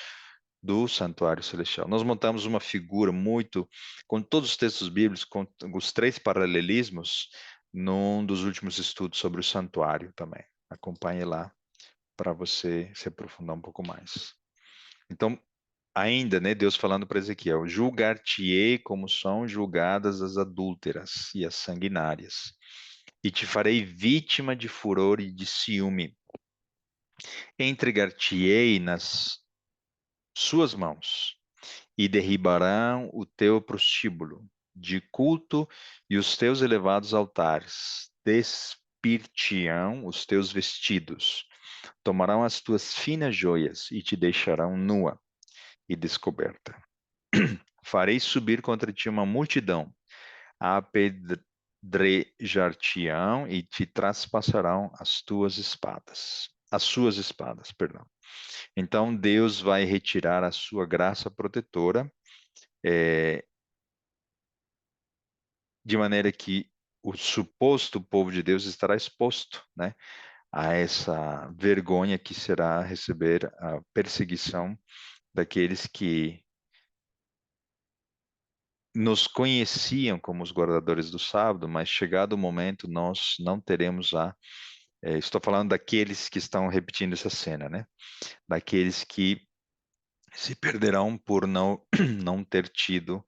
Do santuário celestial. Nós montamos uma figura muito, com todos os textos bíblicos, com os três paralelismos, num dos últimos estudos sobre o santuário também. Acompanhe lá para você se aprofundar um pouco mais. Então, ainda, né, Deus falando para Ezequiel: julgar-te-ei como são julgadas as adúlteras e as sanguinárias, e te farei vítima de furor e de ciúme. Entregar-te-ei nas suas mãos, e derribarão o teu prostíbulo de culto e os teus elevados altares. Despir-te-ão os teus vestidos, tomarão as tuas finas joias e te deixarão nua e descoberta. Farei subir contra ti uma multidão, apedrejar-te-ão e te traspassarão as suas espadas, perdão. Então Deus vai retirar a sua graça protetora, é, de maneira que o suposto povo de Deus estará exposto, né, a essa vergonha que será receber a perseguição daqueles que nos conheciam como os guardadores do sábado, mas chegado o momento nós não teremos estou falando daqueles que estão repetindo essa cena, né? Daqueles que se perderão por não não ter tido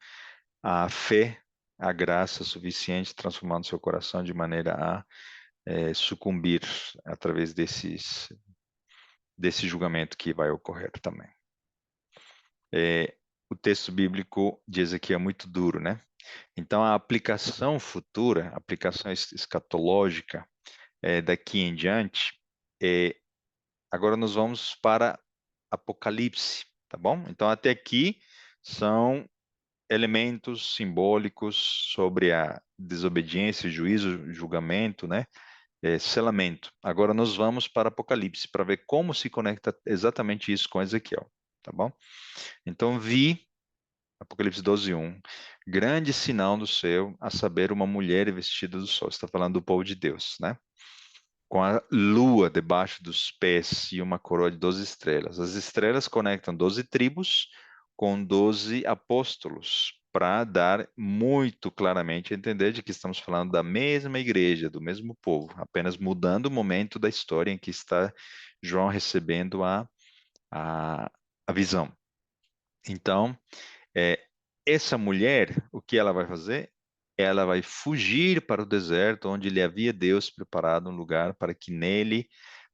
a fé, a graça suficiente transformando seu coração de maneira a sucumbir através desse julgamento que vai ocorrer também. O texto bíblico diz aqui é muito duro, né? Então, a aplicação futura, a aplicação escatológica, daqui em diante, é, agora nós vamos para Apocalipse, tá bom? Então, até aqui são elementos simbólicos sobre a desobediência, juízo, julgamento, né? Selamento. Agora nós vamos para Apocalipse para ver como se conecta exatamente isso com Ezequiel, tá bom? Então, vi Apocalipse 12:1. Grande sinal do céu, a saber, uma mulher vestida do sol. Está falando do povo de Deus, né? Com a lua debaixo dos pés e uma coroa de 12 estrelas. As estrelas conectam 12 tribos com 12 apóstolos, para dar muito claramente a entender de que estamos falando da mesma igreja, do mesmo povo, apenas mudando o momento da história em que está João recebendo a, a visão. Então, é, essa mulher, o que ela vai fazer? Ela vai fugir para o deserto, onde lhe havia Deus preparado um lugar para que nele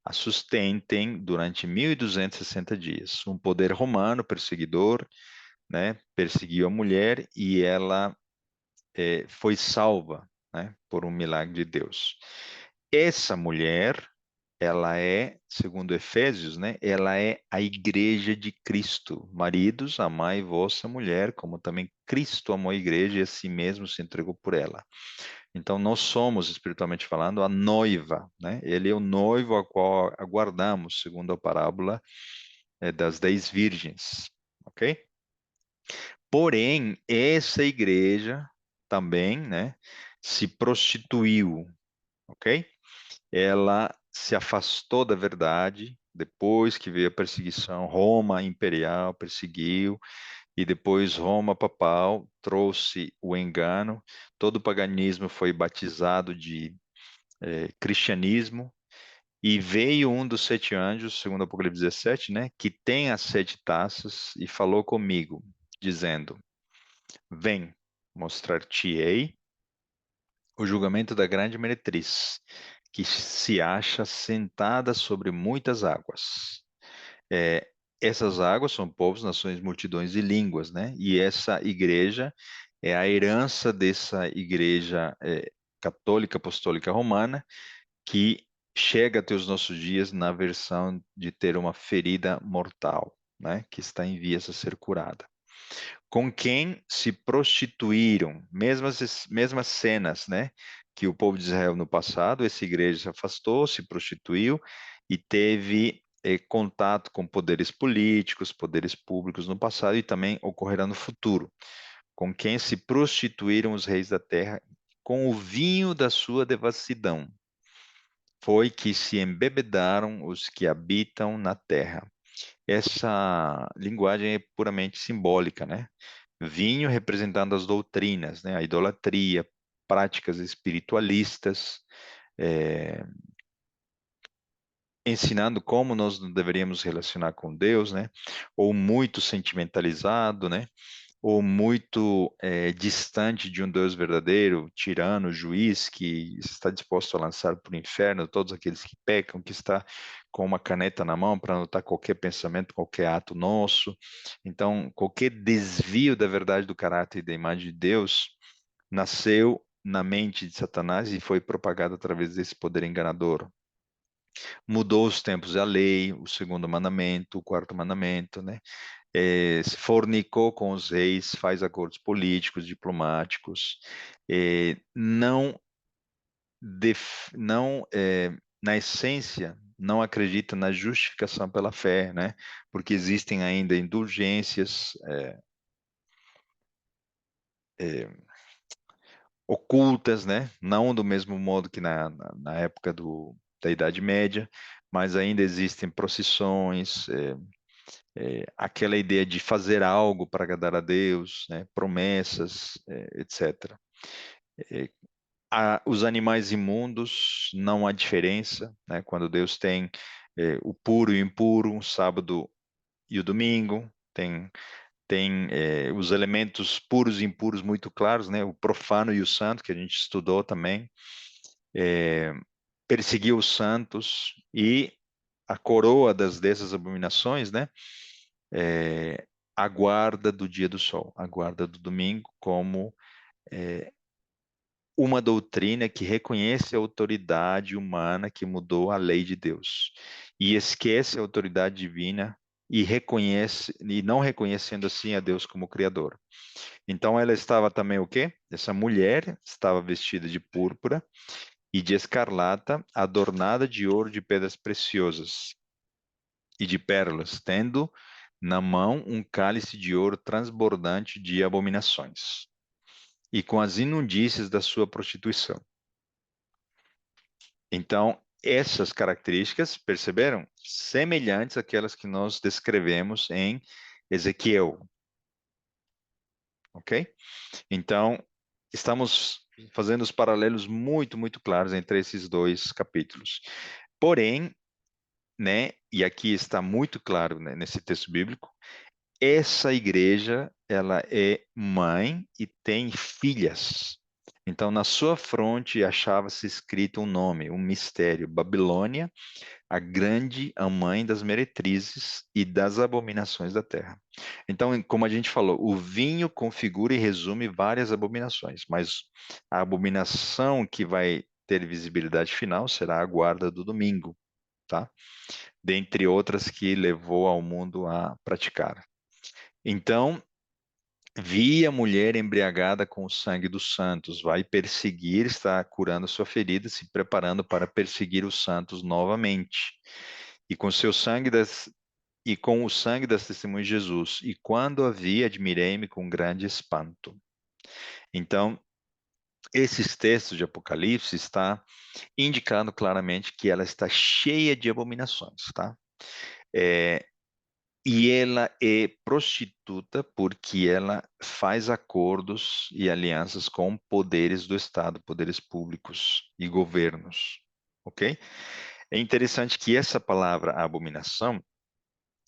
a sustentem durante 1260 dias. Um poder romano perseguidor, né, perseguiu a mulher e ela foi salva, né, por um milagre de Deus. Essa mulher, ela é, segundo Efésios, né, ela é a igreja de Cristo. Maridos, amai vossa mulher, como também Cristo amou a igreja e a si mesmo se entregou por ela. Então, nós somos, espiritualmente falando, a noiva, né? Ele é o noivo a qual aguardamos, segundo a parábola das 10 virgens, ok? Porém, essa igreja também, né, se prostituiu, ok? Ela se afastou da verdade, depois que veio a perseguição, Roma imperial perseguiu, e depois Roma papal trouxe o engano, todo o paganismo foi batizado de cristianismo, e veio um dos sete anjos, segundo Apocalipse 17, né, que tem as sete taças, e falou comigo, dizendo: Vem, mostrar-te-ei o julgamento da grande meretriz, que se acha sentada sobre muitas águas. É, essas águas são povos, nações, multidões e línguas, né? E essa igreja é a herança dessa igreja católica apostólica romana, que chega até os nossos dias na versão de ter uma ferida mortal, né? Que está em vias a ser curada. Com quem se prostituíram, mesmas cenas, né? Que o povo de Israel no passado, essa igreja se afastou, se prostituiu e teve contato com poderes políticos, poderes públicos no passado e também ocorrerá no futuro. Com quem se prostituíram os reis da terra com o vinho da sua devassidão. Foi que se embebedaram os que habitam na terra. Essa linguagem é puramente simbólica, né? Vinho representando as doutrinas, né? A idolatria, práticas espiritualistas, é, ensinando como nós deveríamos relacionar com Deus, né? Ou muito sentimentalizado, né? Ou muito distante de um Deus verdadeiro, tirano, juiz, que está disposto a lançar para o inferno todos aqueles que pecam, que está com uma caneta na mão para anotar qualquer pensamento, qualquer ato nosso. Então, qualquer desvio da verdade do caráter e da imagem de Deus nasceu na mente de Satanás e foi propagado através desse poder enganador. Mudou os tempos e a lei, o segundo mandamento, o quarto mandamento, né? Se fornicou com os reis, faz acordos políticos, diplomáticos, não, na essência, não acredita na justificação pela fé, né? Porque existem ainda indulgências é, ocultas, né? Não do mesmo modo que na época da Idade Média, mas ainda existem procissões, aquela ideia de fazer algo para agradar a Deus, né, promessas, etc. É, os animais imundos, não há diferença, né, quando Deus tem o puro e o impuro, o sábado e o domingo, tem os elementos puros e impuros muito claros, né, o profano e o santo, que a gente estudou também, perseguiu os santos e a coroa dessas abominações, né, a guarda do dia do sol, a guarda do domingo, como uma doutrina que reconhece a autoridade humana que mudou a lei de Deus e esquece a autoridade divina e reconhece e não reconhecendo assim a Deus como criador. Então ela estava também o quê? Essa mulher estava vestida de púrpura e de escarlata, adornada de ouro, de pedras preciosas e de pérolas, tendo na mão um cálice de ouro transbordante de abominações, e com as imundícias da sua prostituição. Então, essas características, perceberam? Semelhantes àquelas que nós descrevemos em Ezequiel, ok? Então, estamos fazendo os paralelos muito, muito claros entre esses dois capítulos. Porém, né, e aqui está muito claro, né, nesse texto bíblico, essa igreja, ela é mãe e tem filhas. Então, na sua fronte achava-se escrito um nome, um mistério, Babilônia, a grande, a mãe das meretrizes e das abominações da terra. Então, como a gente falou, o vinho configura e resume várias abominações, mas a abominação que vai ter visibilidade final será a guarda do domingo, tá? Dentre outras que levou ao mundo a praticar. Então, vi a mulher embriagada com o sangue dos santos, vai perseguir, está curando sua ferida, se preparando para perseguir os santos novamente. E com seu sangue e com o sangue das testemunhas de Jesus. E quando a vi, admirei-me com grande espanto. Então, esses textos de Apocalipse está indicando claramente que ela está cheia de abominações, tá? É, e ela é prostituta porque ela faz acordos e alianças com poderes do Estado, poderes públicos e governos, ok? É interessante que essa palavra abominação,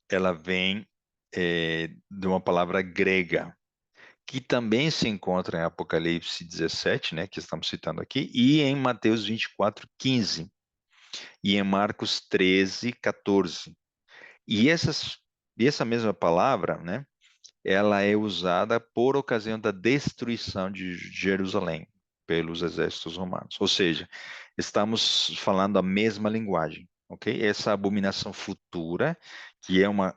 ela vem de uma palavra grega, que também se encontra em Apocalipse 17, né, que estamos citando aqui, e em Mateus 24:15, e em Marcos 13:14. E, e essa mesma palavra, né, ela é usada por ocasião da destruição de Jerusalém pelos exércitos romanos. Ou seja, estamos falando a mesma linguagem, ok? Essa abominação futura, que é a,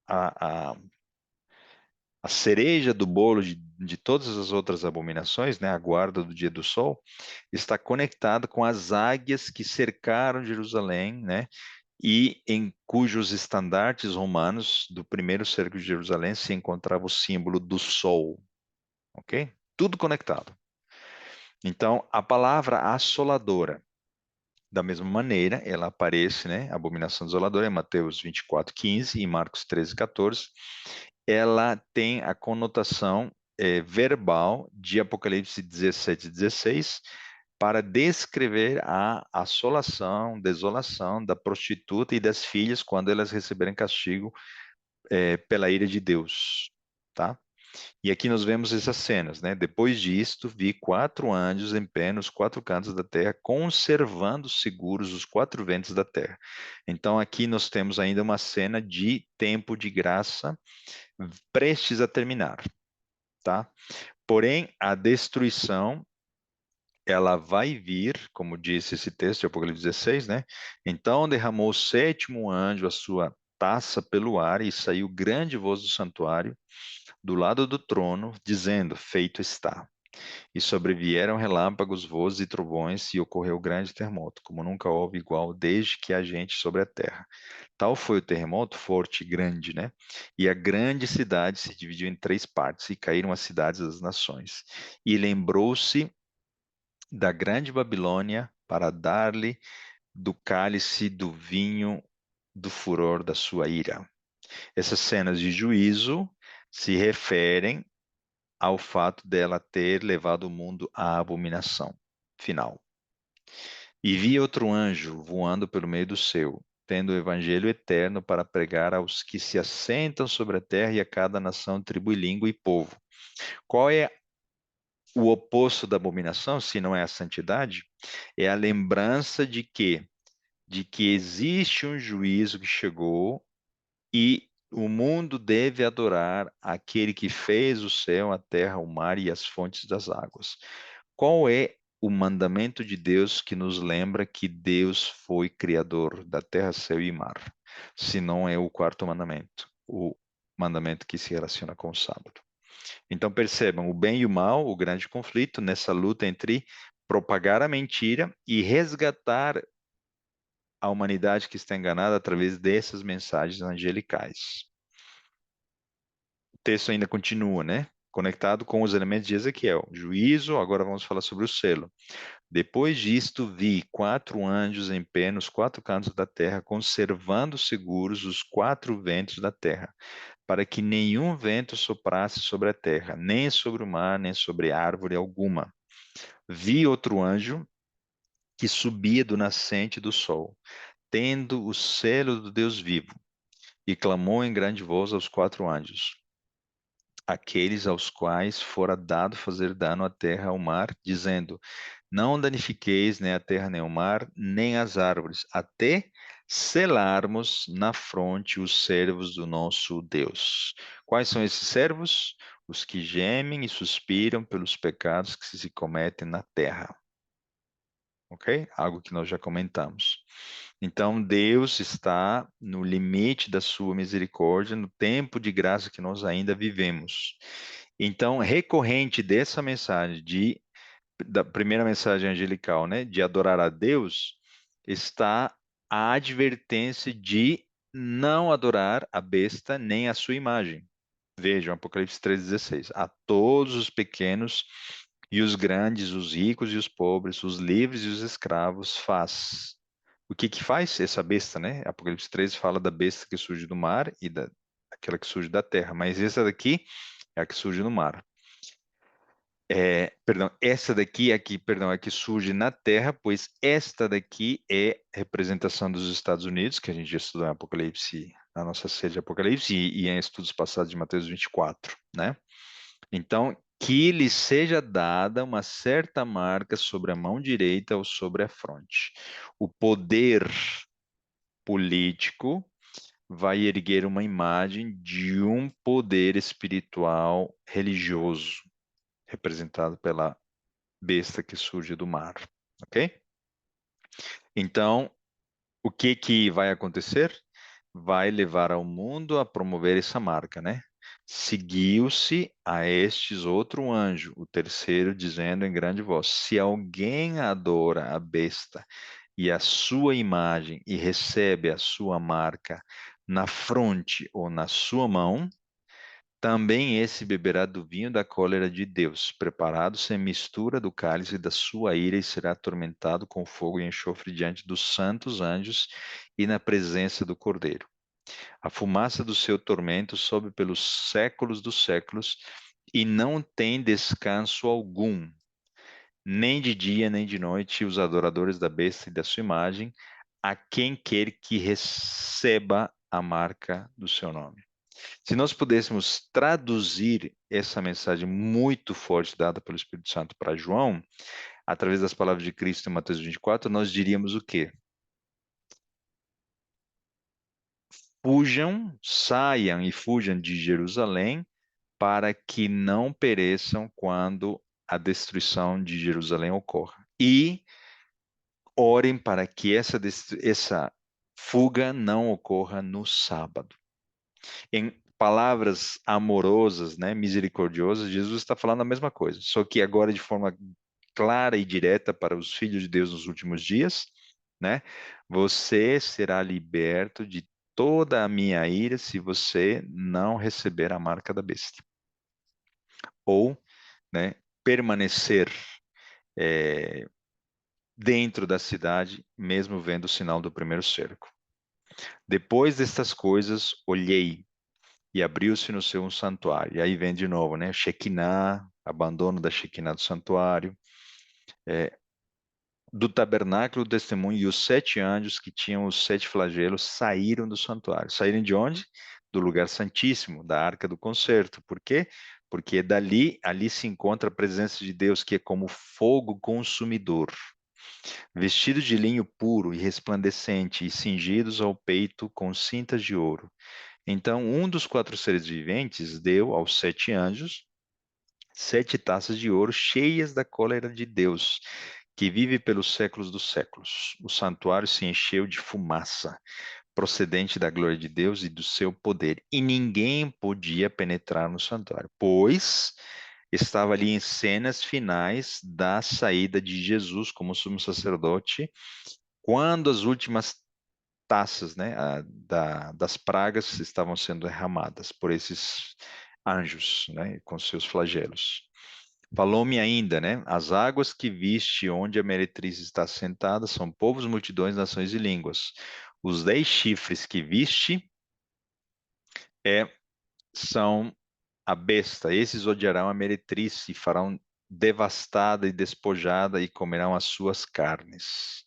a, a cereja do bolo de todas as outras abominações, né, a guarda do dia do sol, está conectada com as águias que cercaram Jerusalém, né, e em cujos estandartes romanos do primeiro cerco de Jerusalém se encontrava o símbolo do sol, ok? Tudo conectado. Então, a palavra assoladora, da mesma maneira, ela aparece, né, abominação desoladora, em Mateus 24:15 e Marcos 13:14. Ela tem a conotação verbal de Apocalipse 17:16, para descrever a assolação, desolação da prostituta e das filhas quando elas receberem castigo pela ira de Deus, tá? E aqui nós vemos essas cenas, né? Depois disto, vi 4 anjos em pé nos 4 cantos da terra, conservando seguros os 4 ventos da terra. Então aqui nós temos ainda uma cena de tempo de graça prestes a terminar, tá? Porém, a destruição ela vai vir, como disse esse texto de Apocalipse 16, né? Então derramou o 7º anjo a sua taça pelo ar e saiu grande voz do santuário do lado do trono, dizendo: Feito está. E sobrevieram relâmpagos, vozes e trovões, e ocorreu grande terremoto, como nunca houve igual desde que há gente sobre a terra. Tal foi o terremoto, forte e grande, né? E a grande cidade se dividiu em 3 partes, e caíram as cidades das nações. E lembrou-se da grande Babilônia para dar-lhe do cálice do vinho do furor da sua ira. Essas cenas de juízo se referem ao fato dela ter levado o mundo à abominação final. E vi outro anjo voando pelo meio do céu, tendo o evangelho eterno para pregar aos que se assentam sobre a terra e a cada nação, tribo, língua e povo. Qual é o oposto da abominação, se não é a santidade? É a lembrança de que existe um juízo que chegou e o mundo deve adorar aquele que fez o céu, a terra, o mar e as fontes das águas. Qual é o mandamento de Deus que nos lembra que Deus foi criador da terra, céu e mar? Se não é o quarto mandamento, o mandamento que se relaciona com o sábado. Então percebam, o bem e o mal, o grande conflito nessa luta entre propagar a mentira e resgatar a humanidade que está enganada através dessas mensagens angelicais. O texto ainda continua, né? Conectado com os elementos de Ezequiel. Juízo, agora vamos falar sobre o selo. Depois disto, vi 4 anjos em pé nos 4 cantos da terra, conservando seguros os 4 ventos da terra, para que nenhum vento soprasse sobre a terra, nem sobre o mar, nem sobre árvore alguma. Vi outro anjo que subia do nascente do sol, tendo o selo do Deus vivo, e clamou em grande voz aos 4 anjos, aqueles aos quais fora dado fazer dano à terra e ao mar, dizendo: Não danifiqueis nem a terra, nem o mar, nem as árvores, até selarmos na fronte os servos do nosso Deus. Quais são esses servos? Os que gemem e suspiram pelos pecados que se cometem na terra. Ok? Algo que nós já comentamos. Então, Deus está no limite da sua misericórdia, no tempo de graça que nós ainda vivemos. Então, recorrente dessa mensagem da primeira mensagem angelical, né, de adorar a Deus, está a advertência de não adorar a besta nem a sua imagem. Vejam, Apocalipse 3,16. A todos os pequenos E os grandes, os ricos e os pobres, os livres e os escravos faz. O que que faz essa besta, né? Apocalipse 13 fala da besta que surge do mar e aquela que surge da terra, mas essa daqui é a que surge no mar. Perdão, essa daqui é a que surge na terra, pois esta daqui é representação dos Estados Unidos, que a gente já estudou em Apocalipse, na nossa série de Apocalipse, e em estudos passados de Mateus 24, né? Então, que lhe seja dada uma certa marca sobre a mão direita ou sobre a fronte. O poder político vai erguer uma imagem de um poder espiritual religioso, representado pela besta que surge do mar, ok? Então, o que que vai acontecer? Vai levar ao mundo a promover essa marca, né? Seguiu-se a estes outro anjo, o terceiro, dizendo em grande voz: se alguém adora a besta e a sua imagem e recebe a sua marca na fronte ou na sua mão, também esse beberá do vinho da cólera de Deus, preparado sem mistura do cálice da sua ira, e será atormentado com fogo e enxofre diante dos santos anjos e na presença do Cordeiro. A fumaça do seu tormento sobe pelos séculos dos séculos e não tem descanso algum, nem de dia nem de noite, os adoradores da besta e da sua imagem, a quem quer que receba a marca do seu nome. Se nós pudéssemos traduzir essa mensagem muito forte dada pelo Espírito Santo para João, através das palavras de Cristo em Mateus 24, nós diríamos o quê? Fujam, saiam e fujam de Jerusalém para que não pereçam quando a destruição de Jerusalém ocorra. E orem para que essa fuga não ocorra no sábado. Em palavras amorosas, né, misericordiosas, Jesus está falando a mesma coisa, só que agora de forma clara e direta para os filhos de Deus nos últimos dias, né? Você será liberto de toda a minha ira se você não receber a marca da besta. Ou, né, permanecer é, dentro da cidade, mesmo vendo o sinal do primeiro cerco. Depois destas coisas, olhei e abriu-se no seu um santuário. E aí vem de novo, né? Shekinah, abandono da Shekinah do santuário, do tabernáculo do testemunho, e os 7 anjos que tinham os 7 flagelos saíram do santuário. Saíram de onde? Do lugar santíssimo, da arca do concerto. Por quê? Porque ali se encontra a presença de Deus, que é como fogo consumidor. Vestidos de linho puro e resplandecente, e cingidos ao peito com cintas de ouro. Então, um dos 4 seres viventes deu aos 7 anjos 7 taças de ouro cheias da cólera de Deus, que vive pelos séculos dos séculos. O santuário se encheu de fumaça, procedente da glória de Deus e do seu poder, e ninguém podia penetrar no santuário, pois estava ali em cenas finais da saída de Jesus como sumo sacerdote, quando as últimas taças, né, das pragas estavam sendo derramadas por esses anjos, né, com seus flagelos. Falou-me ainda, né, as águas que viste onde a meretriz está sentada são povos, multidões, nações e línguas. Os 10 chifres que viste são a besta. Esses odiarão a meretriz e farão devastada e despojada e comerão as suas carnes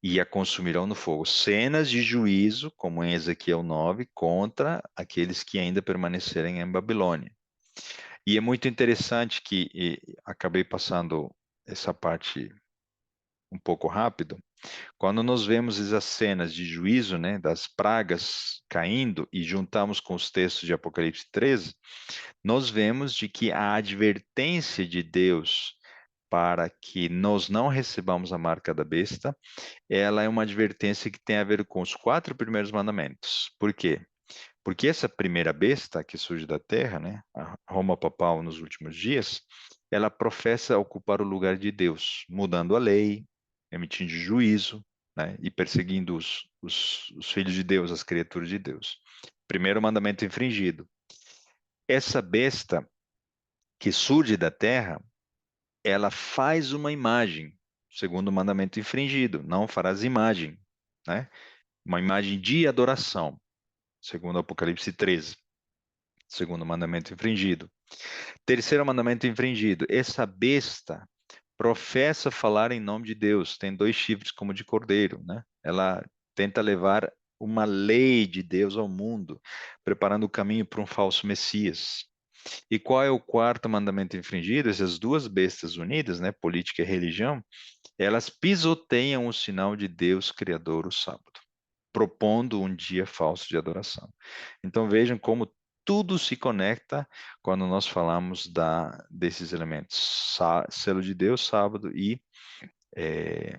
e a consumirão no fogo. Cenas de juízo, como em Ezequiel 9, contra aqueles que ainda permanecerem em Babilônia. E é muito interessante que acabei passando essa parte um pouco rápido. Quando nós vemos essas cenas de juízo, né, das pragas caindo e juntamos com os textos de Apocalipse 13, nós vemos de que a advertência de Deus para que nós não recebamos a marca da besta, ela é uma advertência que tem a ver com os 4 primeiros mandamentos. Por quê? Porque essa primeira besta que surge da terra, né, a Roma papal nos últimos dias, ela professa ocupar o lugar de Deus, mudando a lei, emitindo juízo, né, e perseguindo os filhos de Deus, as criaturas de Deus. Primeiro mandamento infringido. Essa besta que surge da terra, ela faz uma imagem, segundo o mandamento infringido, não farás imagem, né? Uma imagem de adoração, segundo Apocalipse 13, segundo o mandamento infringido. Terceiro mandamento infringido, essa besta professa falar em nome de Deus, tem dois chifres como de cordeiro, né? Ela tenta levar uma lei de Deus ao mundo, preparando o caminho para um falso Messias. E qual é o quarto mandamento infringido? Essas duas bestas unidas, né, política e religião, elas pisoteiam o sinal de Deus Criador, o sábado, propondo um dia falso de adoração. Então vejam como tudo se conecta quando nós falamos desses elementos: selo de Deus, sábado e eh,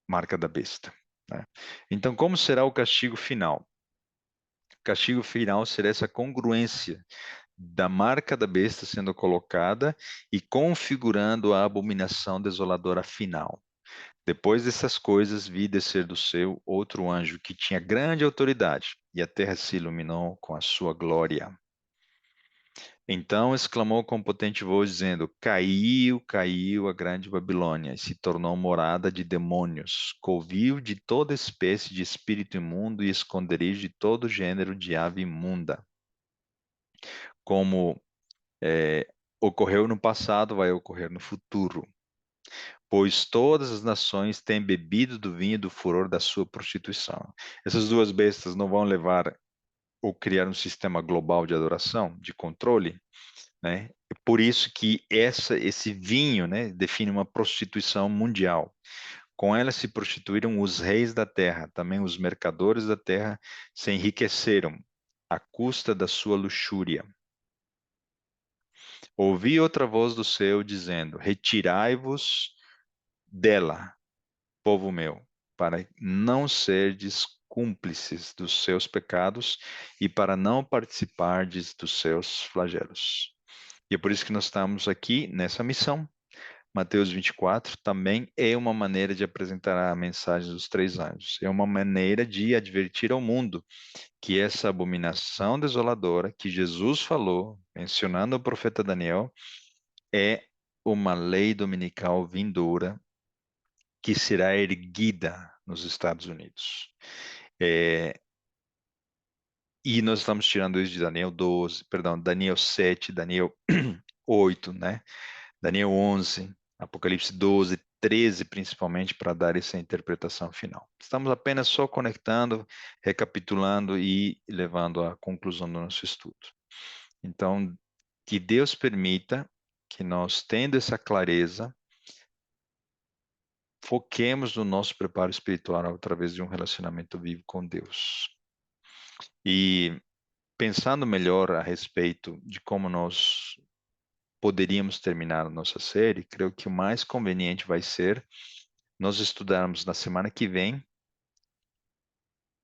marca da besta, né? Então, como será o castigo final? O castigo final será essa congruência da marca da besta sendo colocada e configurando a abominação desoladora final. Depois dessas coisas, vi descer do céu outro anjo que tinha grande autoridade, e a terra se iluminou com a sua glória. Então exclamou com potente voz, dizendo: Caiu, caiu a grande Babilônia, e se tornou morada de demônios, covil de toda espécie de espírito imundo e esconderijo de todo gênero de ave imunda. Como ocorreu no passado, vai ocorrer no futuro. Pois todas as nações têm bebido do vinho do furor da sua prostituição. Essas duas bestas não vão levar ou criar um sistema global de adoração, de controle, né? É por isso que esse vinho, né, define uma prostituição mundial. Com ela se prostituíram os reis da terra, também os mercadores da terra se enriqueceram à custa da sua luxúria. Ouvi outra voz do céu dizendo: Retirai-vos dela, povo meu, para não serdes cúmplices dos seus pecados e para não participardes dos seus flagelos. E é por isso que nós estamos aqui nessa missão. Mateus 24 também é uma maneira de apresentar a mensagem dos três anjos. É uma maneira de advertir ao mundo que essa abominação desoladora que Jesus falou, mencionando o profeta Daniel, é uma lei dominical vindoura que será erguida nos Estados Unidos. É, e nós estamos tirando isso de Daniel 12, perdão, Daniel 7, Daniel 8, né? Daniel 11, Apocalipse 12, 13, principalmente, para dar essa interpretação final. Estamos apenas só conectando, recapitulando e levando à conclusão do nosso estudo. Então, que Deus permita que nós, tendo essa clareza, foquemos no nosso preparo espiritual através de um relacionamento vivo com Deus. E pensando melhor a respeito de como nós poderíamos terminar a nossa série, creio que o mais conveniente vai ser nós estudarmos na semana que vem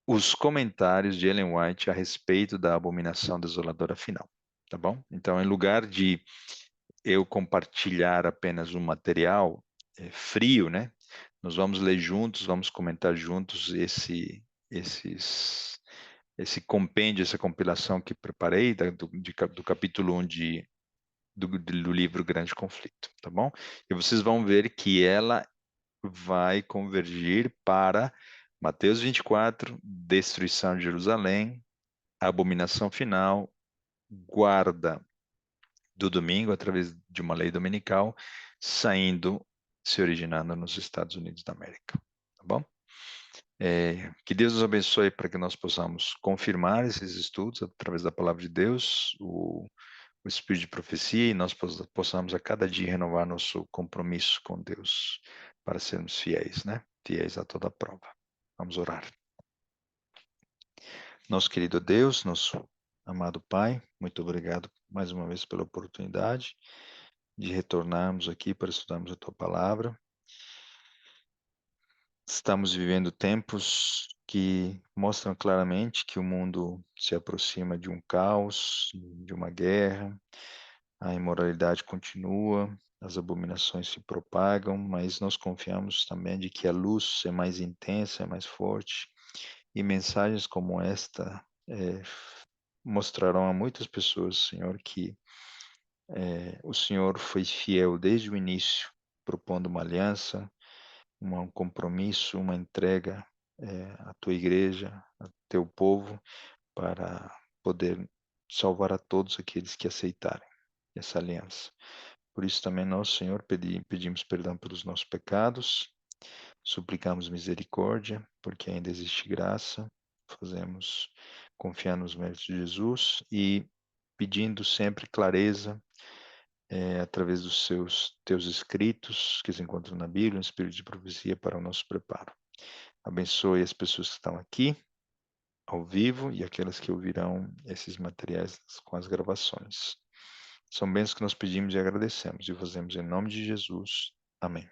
os comentários de Ellen White a respeito da abominação desoladora final, tá bom? Então, em lugar de eu compartilhar apenas um material frio, né? Nós vamos ler juntos, vamos comentar juntos esse compêndio, essa compilação que preparei do capítulo 1 do livro Grande Conflito, tá bom? E vocês vão ver que ela vai convergir para Mateus 24, destruição de Jerusalém, abominação final, guarda do domingo através de uma lei dominical, saindo, se originando nos Estados Unidos da América, tá bom? Que Deus nos abençoe para que nós possamos confirmar esses estudos através da palavra de Deus, o espírito de profecia, e nós possamos a cada dia renovar nosso compromisso com Deus para sermos fiéis, né? Fiéis a toda prova. Vamos orar. Nosso querido Deus, nosso amado Pai, muito obrigado mais uma vez pela oportunidade de retornarmos aqui para estudarmos a Tua palavra. Estamos vivendo tempos que mostram claramente que o mundo se aproxima de um caos, de uma guerra, a imoralidade continua, as abominações se propagam, mas nós confiamos também de que a luz é mais intensa, é mais forte, e mensagens como esta mostrarão a muitas pessoas, Senhor, que o Senhor foi fiel desde o início propondo uma aliança, um compromisso, uma entrega à tua igreja, ao teu povo, para poder salvar a todos aqueles que aceitarem essa aliança. Por isso também nós, Senhor, pedimos perdão pelos nossos pecados, suplicamos misericórdia, porque ainda existe graça, fazemos confiar nos méritos de Jesus e pedindo sempre clareza através dos teus escritos que se encontram na Bíblia, um espírito de profecia para o nosso preparo. Abençoe as pessoas que estão aqui, ao vivo, e aquelas que ouvirão esses materiais com as gravações. São bênçãos que nós pedimos e agradecemos, e fazemos em nome de Jesus. Amém.